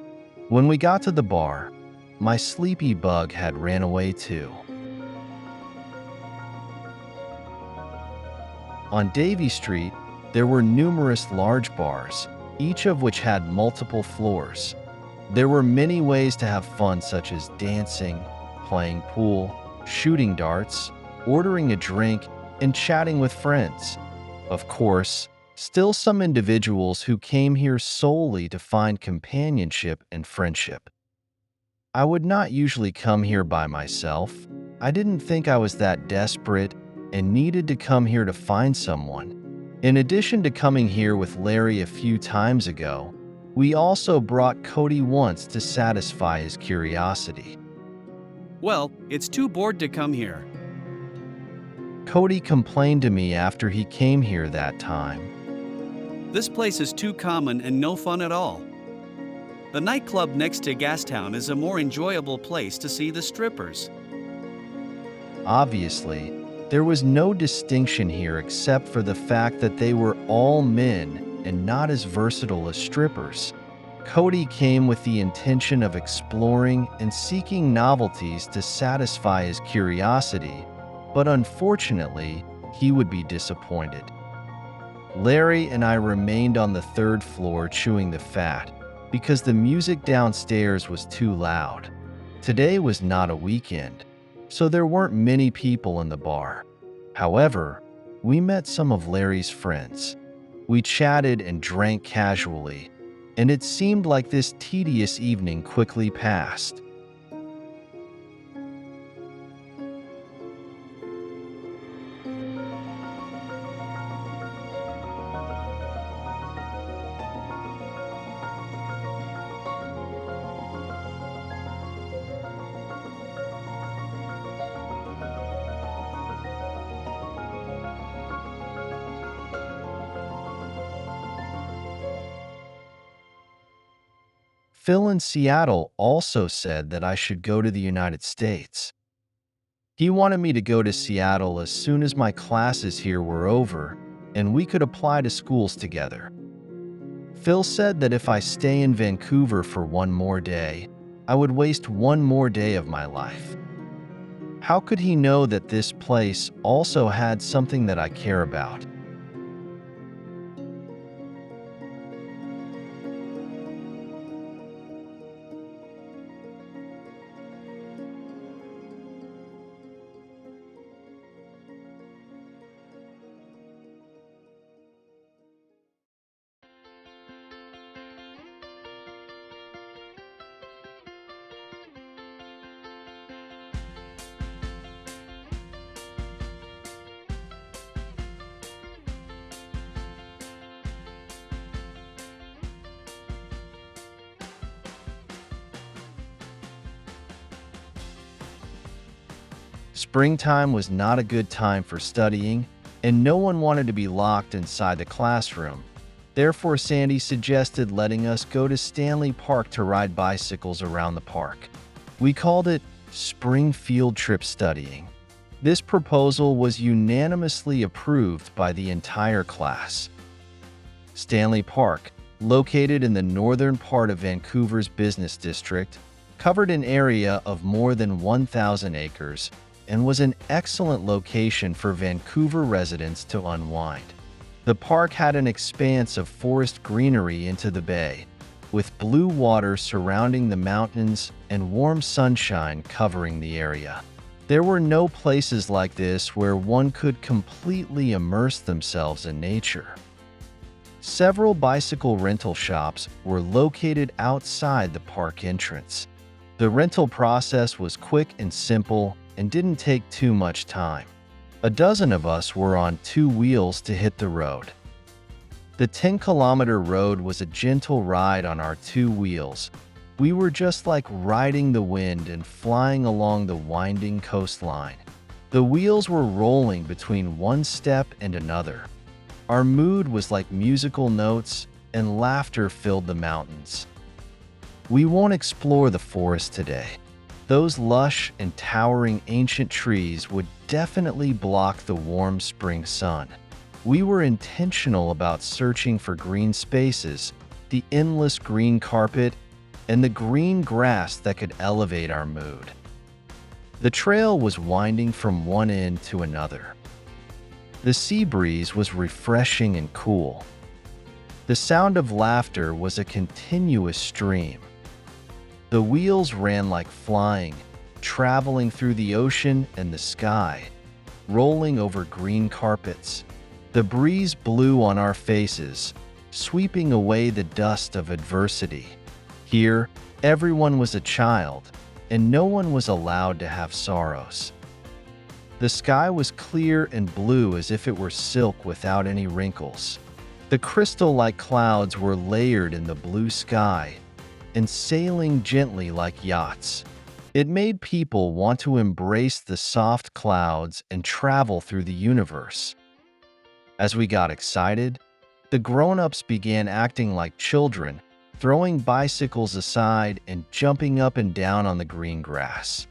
When we got to the bar, my sleepy bug had ran away too. On Davie Street, there were numerous large bars, each of which had multiple floors. There were many ways to have fun, such as dancing, playing pool, shooting darts, ordering a drink, and chatting with friends. Of course, still some individuals who came here solely to find companionship and friendship. I would not usually come here by myself. I didn't think I was that desperate and needed to come here to find someone. In addition to coming here with Larry a few times ago, we also brought Cody once to satisfy his curiosity. Well, it's too bored to come here. Cody complained to me after he came here that time. This place is too common and no fun at all. The nightclub next to Gastown is a more enjoyable place to see the strippers. Obviously, there was no distinction here except for the fact that they were all men and not as versatile as strippers. Cody came with the intention of exploring and seeking novelties to satisfy his curiosity, but unfortunately, he would be disappointed. Larry and I remained on the third floor chewing the fat because the music downstairs was too loud. Today was not a weekend, so there weren't many people in the bar. However, we met some of Larry's friends. We chatted and drank casually, and it seemed like this tedious evening quickly passed. Phil in Seattle also said that I should go to the United States. He wanted me to go to Seattle as soon as my classes here were over and we could apply to schools together. Phil said that if I stay in Vancouver for one more day, I would waste one more day of my life. How could he know that this place also had something that I care about? Springtime was not a good time for studying, and no one wanted to be locked inside the classroom. Therefore, Sandy suggested letting us go to Stanley Park to ride bicycles around the park. We called it Spring Field Trip Studying. This proposal was unanimously approved by the entire class. Stanley Park, located in the northern part of Vancouver's business district, covered an area of more than 1,000 acres and was an excellent location for Vancouver residents to unwind. The park had an expanse of forest greenery into the bay, with blue water surrounding the mountains and warm sunshine covering the area. There were no places like this where one could completely immerse themselves in nature. Several bicycle rental shops were located outside the park entrance. The rental process was quick and simple and didn't take too much time. A dozen of us were on 2 wheels to hit the road. The 10-kilometer road was a gentle ride on our 2 wheels. We were just like riding the wind and flying along the winding coastline. The wheels were rolling between one step and another. Our mood was like musical notes, and laughter filled the mountains. We won't explore the forest today. Those lush and towering ancient trees would definitely block the warm spring sun. We were intentional about searching for green spaces, the endless green carpet, and the green grass that could elevate our mood. The trail was winding from one end to another. The sea breeze was refreshing and cool. The sound of laughter was a continuous stream. The wheels ran like flying, traveling through the ocean and the sky, rolling over green carpets. The breeze blew on our faces, sweeping away the dust of adversity. Here, everyone was a child, and no one was allowed to have sorrows. The sky was clear and blue as if it were silk without any wrinkles. The crystal-like clouds were layered in the blue sky and sailing gently like yachts. It made people want to embrace the soft clouds and travel through the universe. As we got excited, the grown-ups began acting like children, throwing bicycles aside and jumping up and down on the green grass.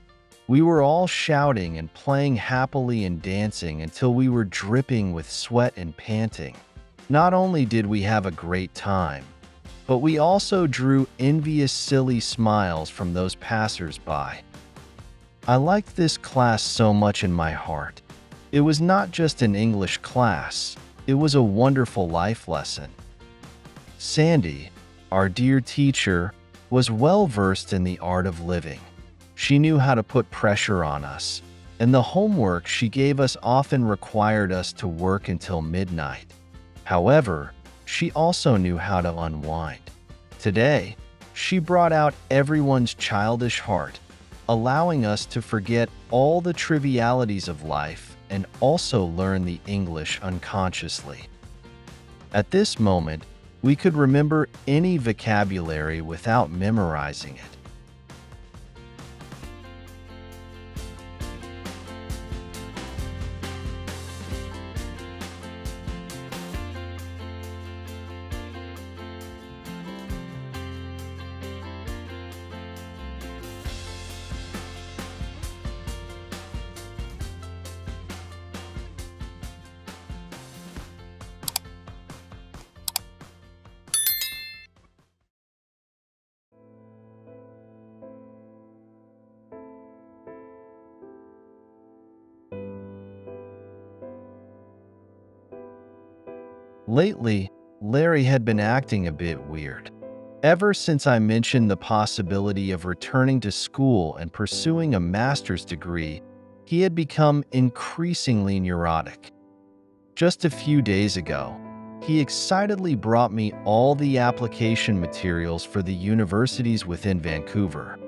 We were all shouting and playing happily and dancing until we were dripping with sweat and panting. Not only did we have a great time, but we also drew envious, silly smiles from those passers-by. I liked this class so much in my heart. It was not just an English class, it was a wonderful life lesson. Sandy, our dear teacher, was well-versed in the art of living. She knew how to put pressure on us, and the homework she gave us often required us to work until midnight. However, she also knew how to unwind. Today, she brought out everyone's childish heart, allowing us to forget all the trivialities of life and also learn the English unconsciously. At this moment, we could remember any vocabulary without memorizing it. Lately, Larry had been acting a bit weird. Ever since I mentioned the possibility of returning to school and pursuing a master's degree, he had become increasingly neurotic. Just a few days ago, he excitedly brought me all the application materials for the universities within Vancouver.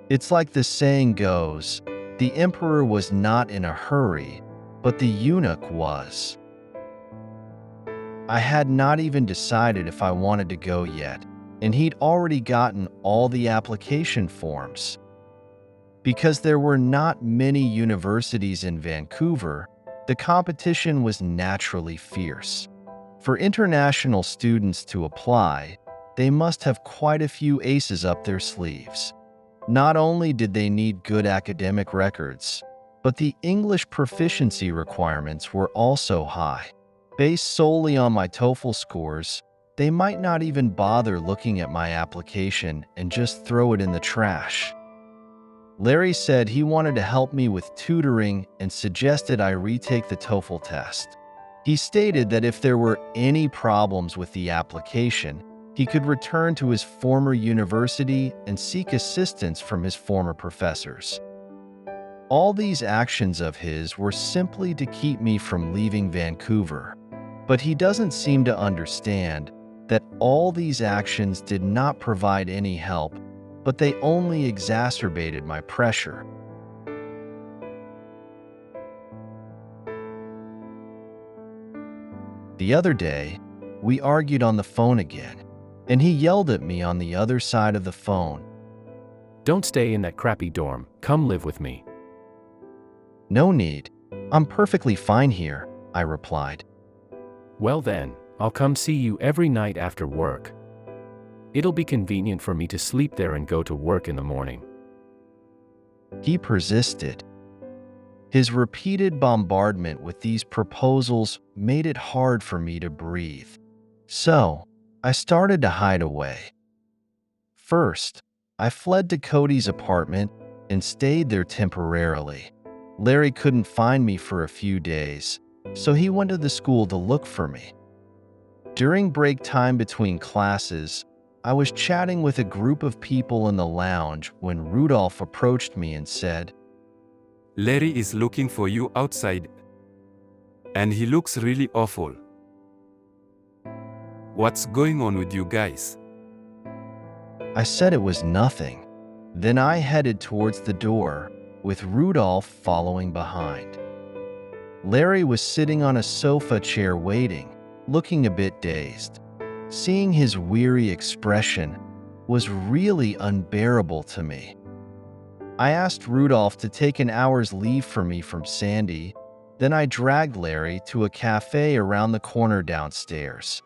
It's like the saying goes, the emperor was not in a hurry, but the eunuch was. I had not even decided if I wanted to go yet, and he'd already gotten all the application forms. Because there were not many universities in Vancouver, the competition was naturally fierce. For international students to apply, they must have quite a few aces up their sleeves. Not only did they need good academic records, but the English proficiency requirements were also high. Based solely on my TOEFL scores, they might not even bother looking at my application and just throw it in the trash. Larry said he wanted to help me with tutoring and suggested I retake the TOEFL test. He stated that if there were any problems with the application, he could return to his former university and seek assistance from his former professors. All these actions of his were simply to keep me from leaving Vancouver. But he doesn't seem to understand that all these actions did not provide any help, but they only exacerbated my pressure. The other day, we argued on the phone again, and he yelled at me on the other side of the phone. Don't stay in that crappy dorm, come live with me. No need. I'm perfectly fine here, I replied. Well then, I'll come see you every night after work. It'll be convenient for me to sleep there and go to work in the morning. He persisted. His repeated bombardment with these proposals made it hard for me to breathe. So, I started to hide away. First, I fled to Cody's apartment and stayed there temporarily. Larry couldn't find me for a few days, so he went to the school to look for me. During break time between classes, I was chatting with a group of people in the lounge when Rudolph approached me and said, Larry is looking for you outside. And he looks really awful. What's going on with you guys? I said it was nothing. Then I headed towards the door, with Rudolph following behind. Larry was sitting on a sofa chair waiting, looking a bit dazed. Seeing his weary expression was really unbearable to me. I asked Rudolph to take an hour's leave for me from Sandy, then I dragged Larry to a cafe around the corner downstairs.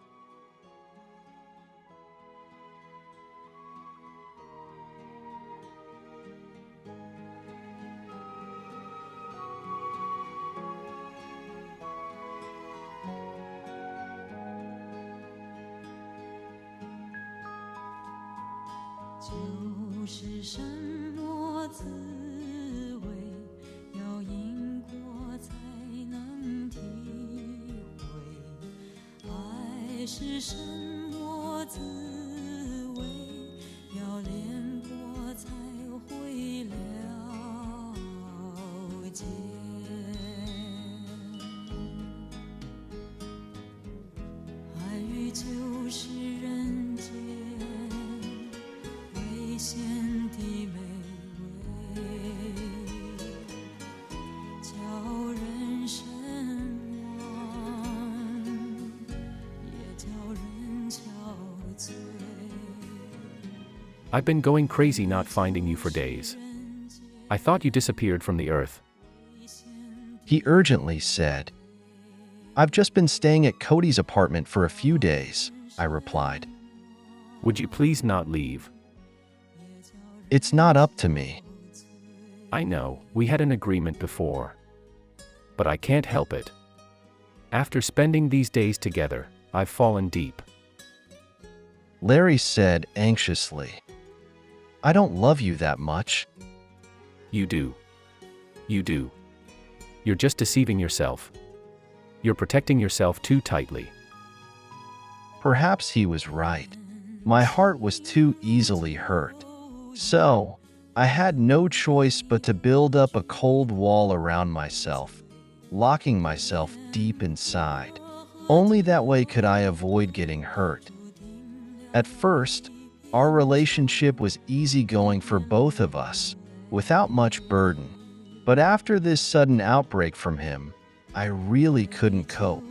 I've been going crazy not finding you for days. I thought you disappeared from the earth. He urgently said. I've just been staying at Cody's apartment for a few days, I replied. Would you please not leave? It's not up to me. I know, we had an agreement before. But I can't help it. After spending these days together, I've fallen deep. Larry said anxiously. I don't love you that much. You do. You do. You're just deceiving yourself. You're protecting yourself too tightly. Perhaps he was right. My heart was too easily hurt. So, I had no choice but to build up a cold wall around myself, locking myself deep inside. Only that way could I avoid getting hurt. At first, our relationship was easygoing for both of us, without much burden. But after this sudden outbreak from him, I really couldn't cope.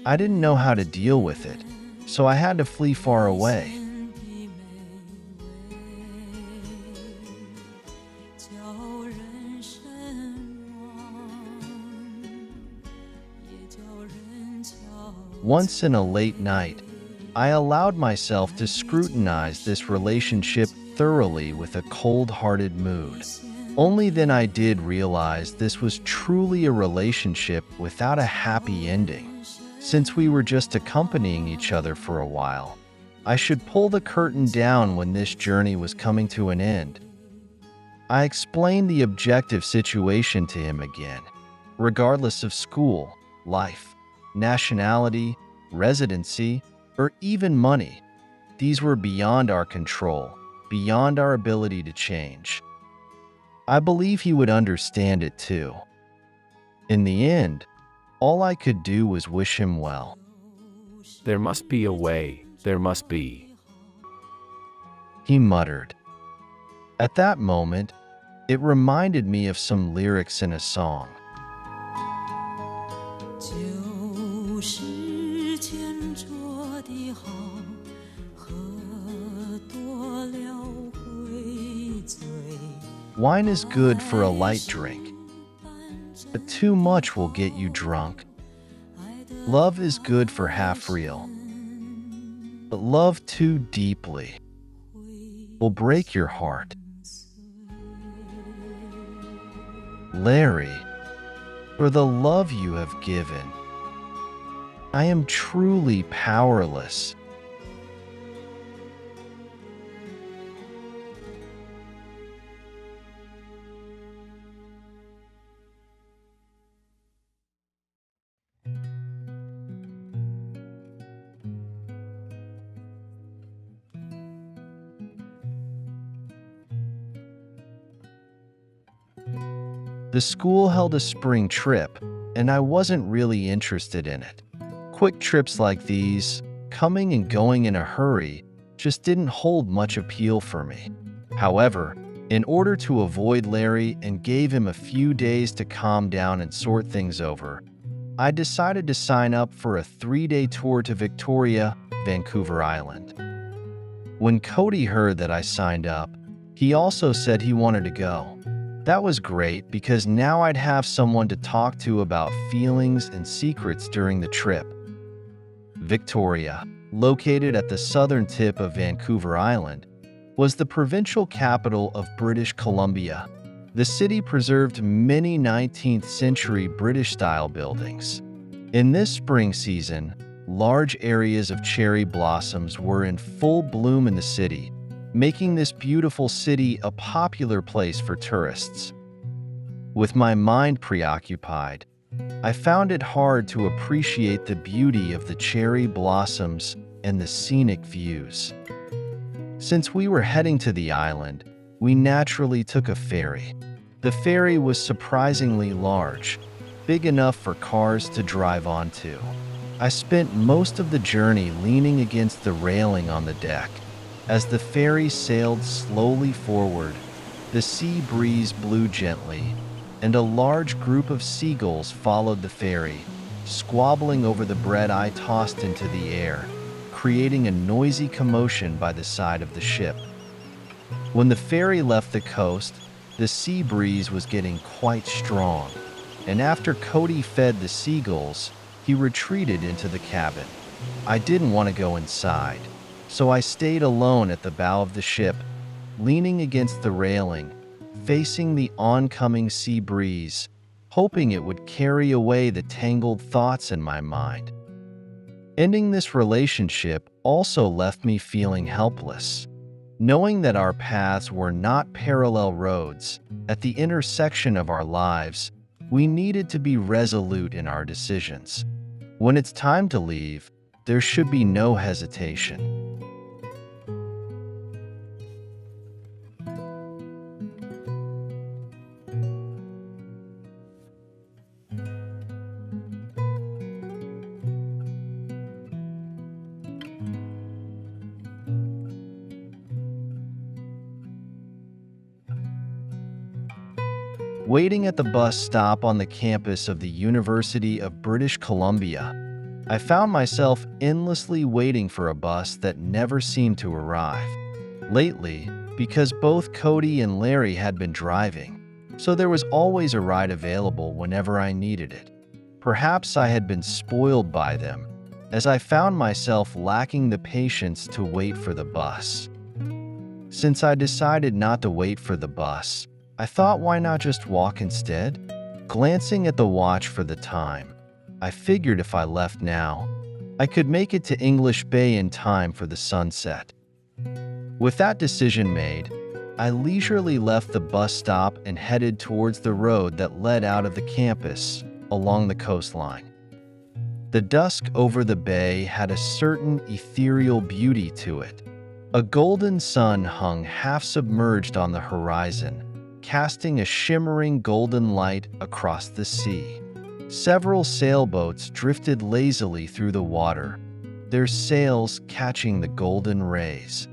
I didn't know how to deal with it, so I had to flee far away. Once in a late night, I allowed myself to scrutinize this relationship thoroughly with a cold-hearted mood. Only then I did realize this was truly a relationship without a happy ending. Since we were just accompanying each other for a while, I should pull the curtain down when this journey was coming to an end. I explained the objective situation to him again. Regardless of school, life, nationality, residency, or even money, these were beyond our control, beyond our ability to change. I believe he would understand it too. In the end, all I could do was wish him well. There must be a way, there must be. He muttered. At that moment, it reminded me of some lyrics in a song. Wine is good for a light drink, but too much will get you drunk. Love is good for half real, but love too deeply will break your heart. Larry, for the love you have given, I am truly powerless. The school held a spring trip, and I wasn't really interested in it. Quick trips like these, coming and going in a hurry, just didn't hold much appeal for me. However, in order to avoid Larry and gave him a few days to calm down and sort things over, I decided to sign up for a 3-day tour to Victoria, Vancouver Island. When Cody heard that I signed up, he also said he wanted to go. That was great because now I'd have someone to talk to about feelings and secrets during the trip. Victoria, located at the southern tip of Vancouver Island, was the provincial capital of British Columbia. The city preserved many 19th century British-style buildings. In this spring season, large areas of cherry blossoms were in full bloom in the city, making this beautiful city a popular place for tourists. With my mind preoccupied, I found it hard to appreciate the beauty of the cherry blossoms and the scenic views. Since we were heading to the island, we naturally took a ferry. The ferry was surprisingly large, big enough for cars to drive onto. I spent most of the journey leaning against the railing on the deck. As the ferry sailed slowly forward, the sea breeze blew gently, and a large group of seagulls followed the ferry, squabbling over the bread I tossed into the air, creating a noisy commotion by the side of the ship. When the ferry left the coast, the sea breeze was getting quite strong, and after Cody fed the seagulls, he retreated into the cabin. I didn't want to go inside, so I stayed alone at the bow of the ship, leaning against the railing, facing the oncoming sea breeze, hoping it would carry away the tangled thoughts in my mind. Ending this relationship also left me feeling helpless. Knowing that our paths were not parallel roads, at the intersection of our lives, we needed to be resolute in our decisions. When it's time to leave, there should be no hesitation. Waiting at the bus stop on the campus of the University of British Columbia, I found myself endlessly waiting for a bus that never seemed to arrive. Lately, because both Cody and Larry had been driving, so there was always a ride available whenever I needed it. Perhaps I had been spoiled by them, as I found myself lacking the patience to wait for the bus. Since I decided not to wait for the bus, I thought, why not just walk instead? Glancing at the watch for the time, I figured if I left now, I could make it to English Bay in time for the sunset. With that decision made, I leisurely left the bus stop and headed towards the road that led out of the campus along the coastline. The dusk over the bay had a certain ethereal beauty to it. A golden sun hung half submerged on the horizon, casting a shimmering golden light across the sea. Several sailboats drifted lazily through the water, their sails catching the golden rays.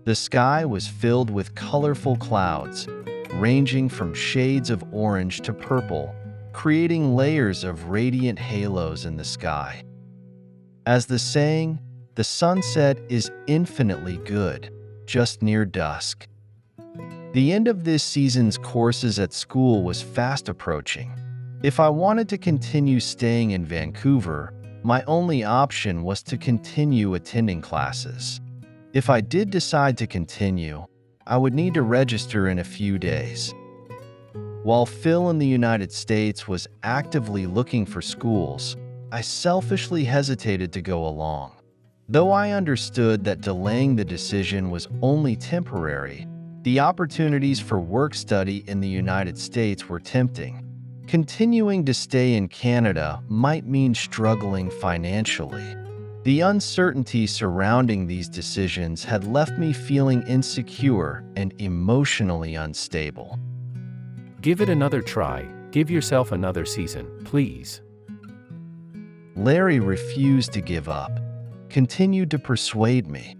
The sky was filled with colorful clouds, ranging from shades of orange to purple, creating layers of radiant halos in the sky. As the saying, the sunset is infinitely good, just near dusk. The end of this season's courses at school was fast approaching. If I wanted to continue staying in Vancouver, My only option was to continue attending classes. If I did decide to continue, I would need to register in a few days. While Phil in the United States was actively looking for schools, I selfishly hesitated to go along. Though I understood that delaying the decision was only temporary, the opportunities for work study in the United States were tempting. Continuing to stay in Canada might mean struggling financially. The uncertainty surrounding these decisions had left me feeling insecure and emotionally unstable. Give it another try. Give yourself another season, please. Larry refused to give up, continued to persuade me.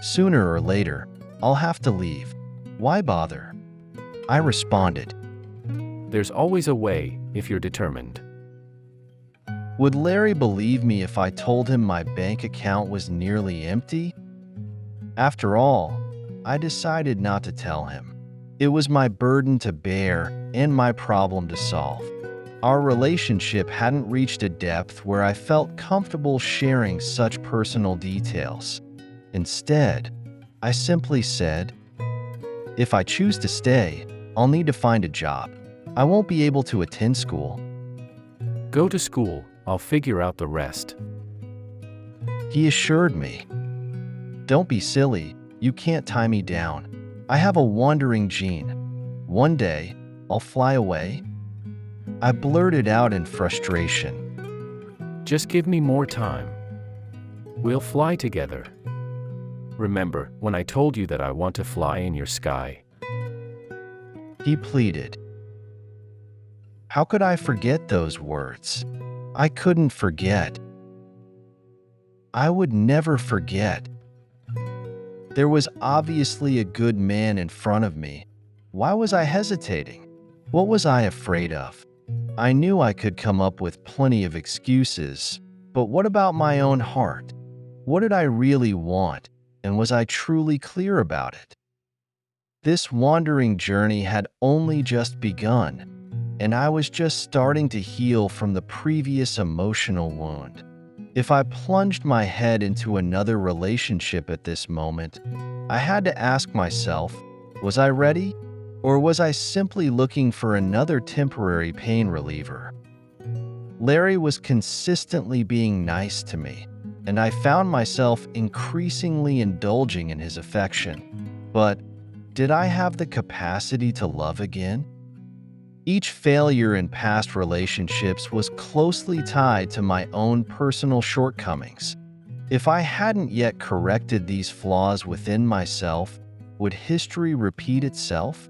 Sooner or later, I'll have to leave. Why bother? I responded. There's always a way, if you're determined. Would Larry believe me if I told him my bank account was nearly empty? After all, I decided not to tell him. It was my burden to bear and my problem to solve. Our relationship hadn't reached a depth where I felt comfortable sharing such personal details. Instead, I simply said, if I choose to stay, I'll need to find a job. I won't be able to attend school. Go to school, I'll figure out the rest. He assured me. Don't be silly, you can't tie me down. I have a wandering gene. One day, I'll fly away. I blurted out in frustration. Just give me more time. We'll fly together. Remember, when I told you that I want to fly in your sky? He pleaded. How could I forget those words? I couldn't forget. I would never forget. There was obviously a good man in front of me. Why was I hesitating? What was I afraid of? I knew I could come up with plenty of excuses, but what about my own heart? What did I really want, and was I truly clear about it? This wandering journey had only just begun, and I was just starting to heal from the previous emotional wound. If I plunged my head into another relationship at this moment, I had to ask myself, was I ready? Or was I simply looking for another temporary pain reliever? Larry was consistently being nice to me, and I found myself increasingly indulging in his affection. But did I have the capacity to love again? Each failure in past relationships was closely tied to my own personal shortcomings. If I hadn't yet corrected these flaws within myself, would history repeat itself?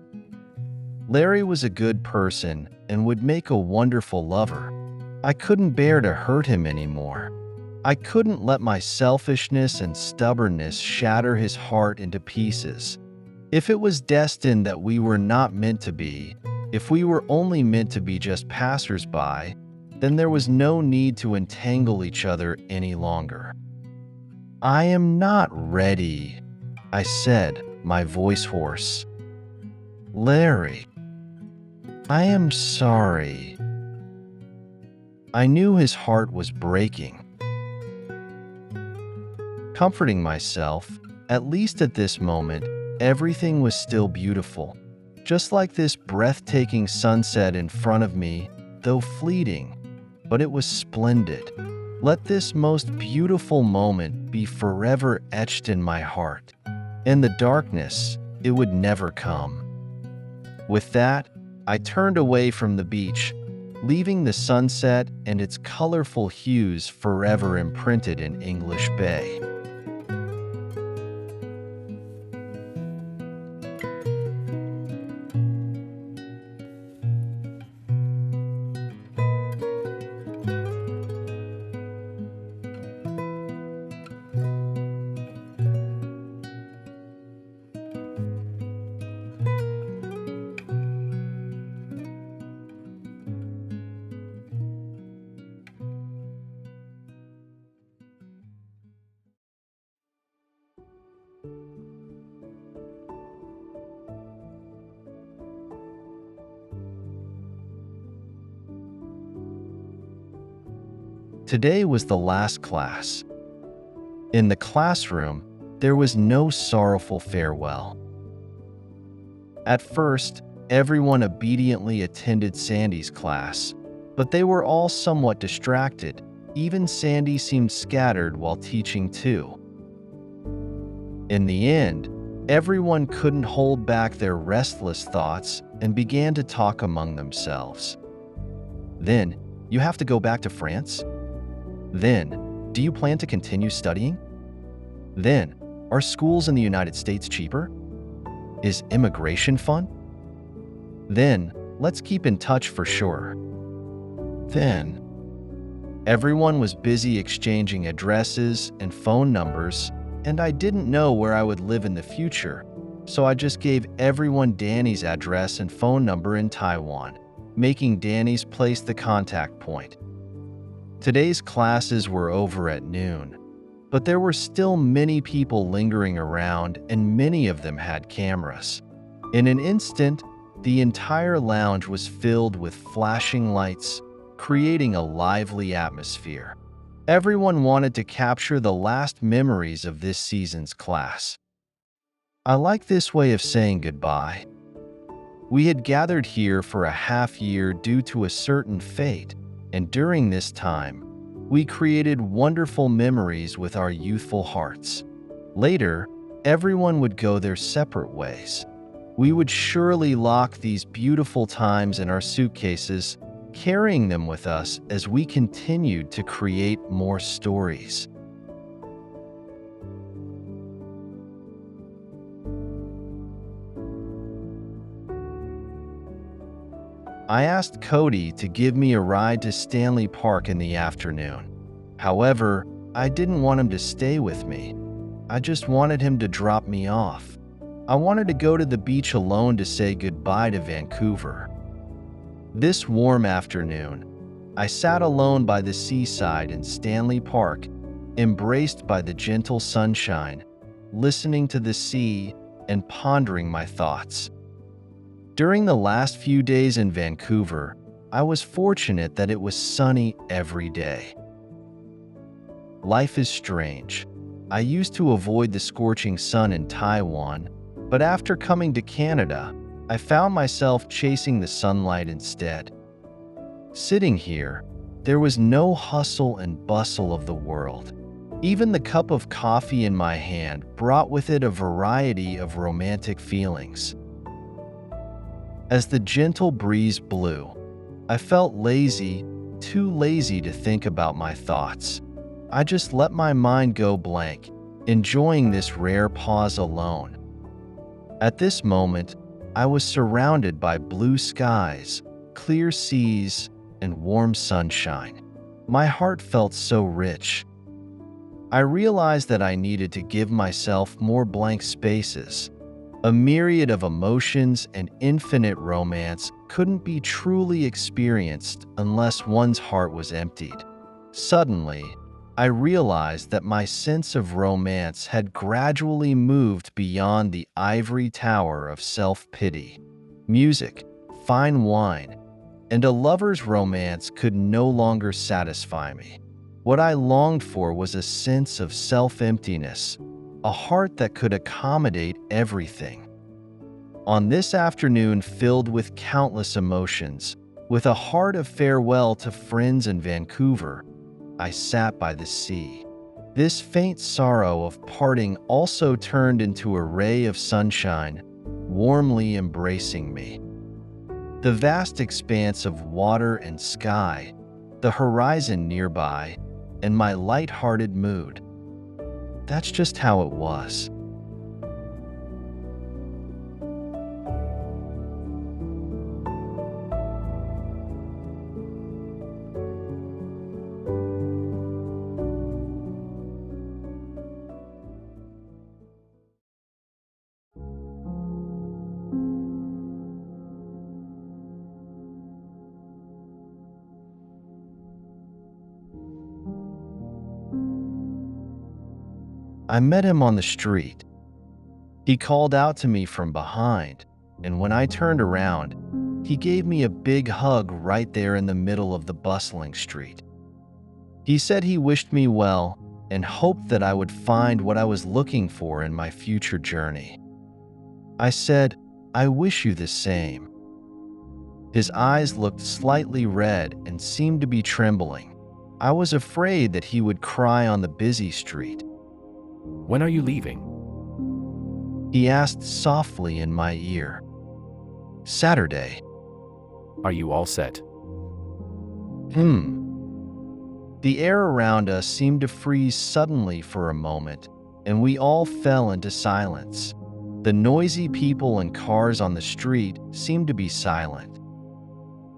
Larry was a good person and would make a wonderful lover. I couldn't bear to hurt him anymore. I couldn't let my selfishness and stubbornness shatter his heart into pieces. If it was destined that we were not meant to be, if we were only meant to be just passers-by, then there was no need to entangle each other any longer. I am not ready, I said, my voice hoarse. Larry, I am sorry. I knew his heart was breaking. Comforting myself, at least at this moment, everything was still beautiful. Just like this breathtaking sunset in front of me, though fleeting, but it was splendid. Let this most beautiful moment be forever etched in my heart. In the darkness, it would never come. With that, I turned away from the beach, leaving the sunset and its colorful hues forever imprinted in English Bay. Today was the last class. In the classroom, there was no sorrowful farewell. At first, everyone obediently attended Sandy's class, but they were all somewhat distracted. Even Sandy seemed scattered while teaching too. In the end, everyone couldn't hold back their restless thoughts and began to talk among themselves. Then, you have to go back to France? Then, do you plan to continue studying? Then, are schools in the United States cheaper? Is immigration fun? Then, let's keep in touch for sure. Then, everyone was busy exchanging addresses and phone numbers, and I didn't know where I would live in the future, so I just gave everyone Danny's address and phone number in Taiwan, making Danny's place the contact point. Today's classes were over at noon, but there were still many people lingering around, and many of them had cameras. In an instant, the entire lounge was filled with flashing lights, creating a lively atmosphere. Everyone wanted to capture the last memories of this season's class. I like this way of saying goodbye. We had gathered here for a half year due to a certain fate, and during this time, we created wonderful memories with our youthful hearts. Later, everyone would go their separate ways. We would surely lock these beautiful times in our suitcases, carrying them with us as we continued to create more stories. I asked Cody to give me a ride to Stanley Park in the afternoon. However, I didn't want him to stay with me. I just wanted him to drop me off. I wanted to go to the beach alone to say goodbye to Vancouver. This warm afternoon, I sat alone by the seaside in Stanley Park, embraced by the gentle sunshine, listening to the sea and pondering my thoughts. During the last few days in Vancouver, I was fortunate that it was sunny every day. Life is strange. I used to avoid the scorching sun in Taiwan, but after coming to Canada, I found myself chasing the sunlight instead. Sitting here, there was no hustle and bustle of the world. Even the cup of coffee in my hand brought with it a variety of romantic feelings. As the gentle breeze blew, I felt lazy, too lazy to think about my thoughts. I just let my mind go blank, enjoying this rare pause alone. At this moment, I was surrounded by blue skies, clear seas, and warm sunshine. My heart felt so rich. I realized that I needed to give myself more blank spaces. A myriad of emotions and infinite romance couldn't be truly experienced unless one's heart was emptied. Suddenly, I realized that my sense of romance had gradually moved beyond the ivory tower of self-pity. Music, fine wine, and a lover's romance could no longer satisfy me. What I longed for was a sense of self-emptiness, a heart that could accommodate everything. On this afternoon filled with countless emotions, with a heart of farewell to friends in Vancouver, I sat by the sea. This faint sorrow of parting also turned into a ray of sunshine, warmly embracing me. The vast expanse of water and sky, the horizon nearby, and my light-hearted mood. That's just how it was. I met him on the street. He called out to me from behind, and when I turned around, he gave me a big hug right there in the middle of the bustling street. He said he wished me well and hoped that I would find what I was looking for in my future journey. I said, "I wish you the same." His eyes looked slightly red and seemed to be trembling. I was afraid that he would cry on the busy street. When are you leaving? He asked softly in my ear. "Saturday." Are you all set? The air around us seemed to freeze suddenly for a moment, and we all fell into silence. The noisy people and cars on the street seemed to be silent.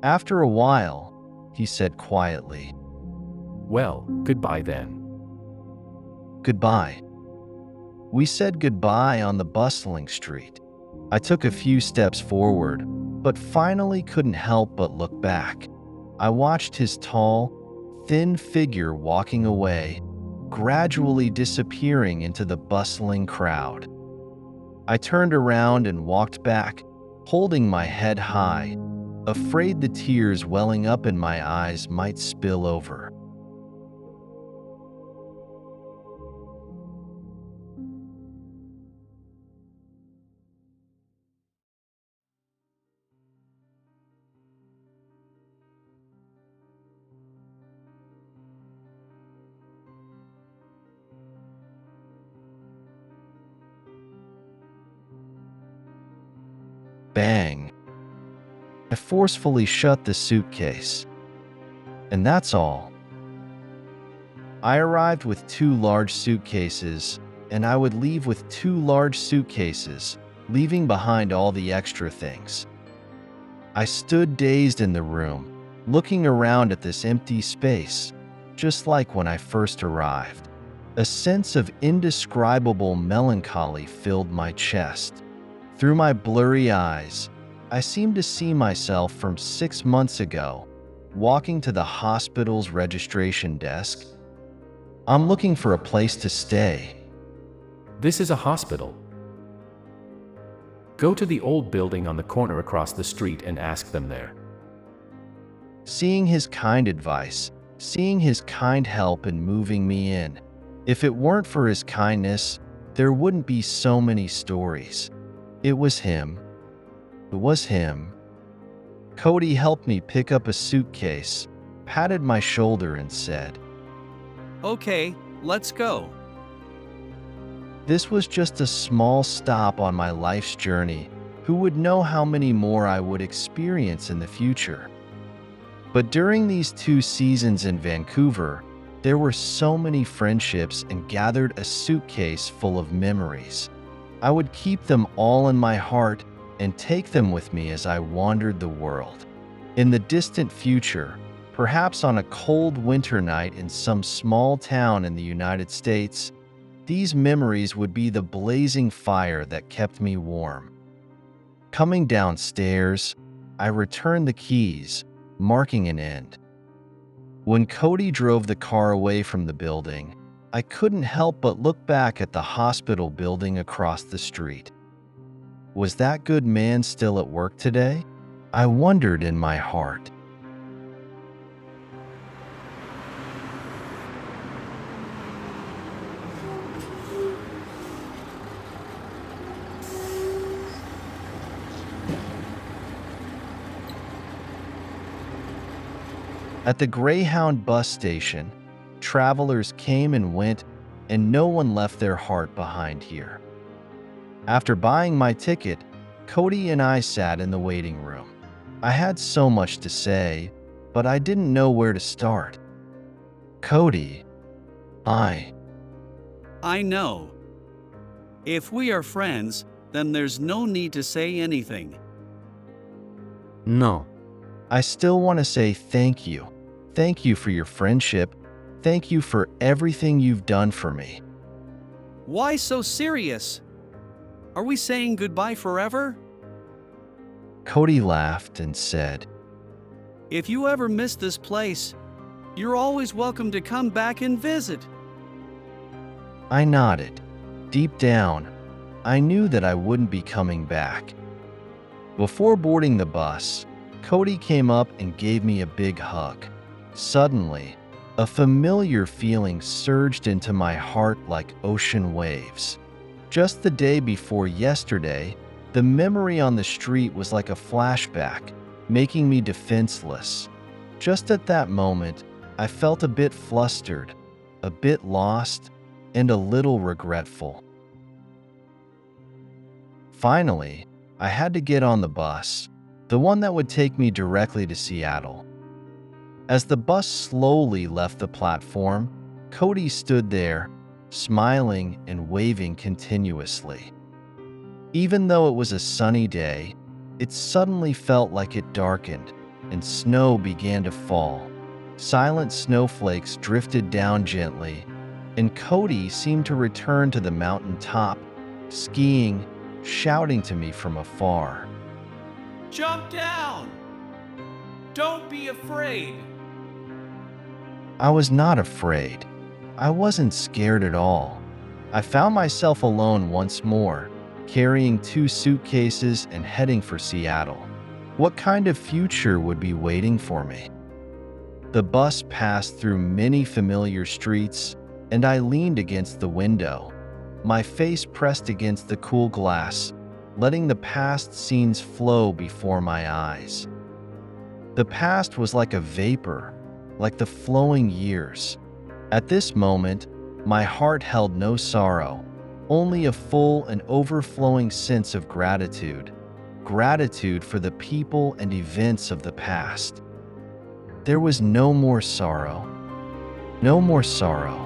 After a while, he said quietly, Well, goodbye then. "Goodbye." We said goodbye on the bustling street. I took a few steps forward, but finally couldn't help but look back. I watched his tall, thin figure walking away, gradually disappearing into the bustling crowd. I turned around and walked back, holding my head high, afraid the tears welling up in my eyes might spill over. Bang. I forcefully shut the suitcase. And that's all. I arrived with 2 large suitcases, and I would leave with 2 large suitcases, leaving behind all the extra things. I stood dazed in the room, looking around at this empty space, just like when I first arrived. A sense of indescribable melancholy filled my chest. Through my blurry eyes, I seemed to see myself from 6 months ago, walking to the hospital's registration desk. "I'm looking for a place to stay." This is a hospital. Go to the old building on the corner across the street and ask them there. Seeing his kind advice, seeing his kind help in moving me in. If it weren't for his kindness, there wouldn't be so many stories. It was him. It was him. Cody helped me pick up a suitcase, patted my shoulder and said, Okay, let's go. This was just a small stop on my life's journey. Who would know how many more I would experience in the future? But during these 2 seasons in Vancouver, there were so many friendships and gathered a suitcase full of memories. I would keep them all in my heart and take them with me as I wandered the world. In the distant future, perhaps on a cold winter night in some small town in the United States, these memories would be the blazing fire that kept me warm. Coming downstairs, I returned the keys, marking an end. When Cody drove the car away from the building, I couldn't help but look back at the hospital building across the street. Was that good man still at work today? I wondered in my heart. At the Greyhound bus station, travelers came and went, and no one left their heart behind here. After buying my ticket, Cody and I sat in the waiting room. I had so much to say, but I didn't know where to start. Cody, I know. If we are friends, then there's no need to say anything. No. I still want to say thank you. Thank you for your friendship. Thank you for everything you've done for me. Why so serious? Are we saying goodbye forever? Cody laughed and said, If you ever miss this place, you're always welcome to come back and visit. I nodded. Deep down, I knew that I wouldn't be coming back. Before boarding the bus, Cody came up and gave me a big hug. Suddenly, A familiar feeling surged into my heart like ocean waves. Just the day before yesterday, the memory on the street was like a flashback, making me defenseless. Just at that moment, I felt a bit flustered, a bit lost, and a little regretful. Finally, I had to get on the bus, the one that would take me directly to Seattle. As the bus slowly left the platform, Cody stood there, smiling and waving continuously. Even though it was a sunny day, it suddenly felt like it darkened, and snow began to fall. Silent snowflakes drifted down gently, and Cody seemed to return to the mountain top, skiing, shouting to me from afar. Jump down! Don't be afraid! I was not afraid. I wasn't scared at all. I found myself alone once more, carrying 2 suitcases and heading for Seattle. What kind of future would be waiting for me? The bus passed through many familiar streets, and I leaned against the window, my face pressed against the cool glass, letting the past scenes flow before my eyes. The past was like a vapor, like the flowing years. At this moment, my heart held no sorrow, only a full and overflowing sense of gratitude. Gratitude for the people and events of the past. There was no more sorrow. No more sorrow.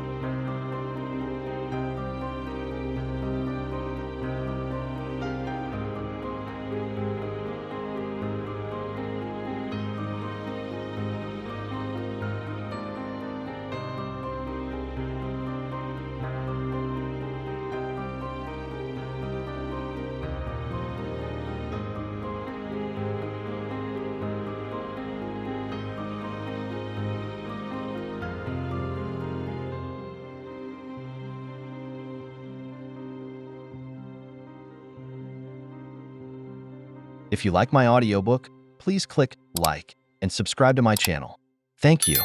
If you like my audiobook, please click like and subscribe to my channel. Thank you.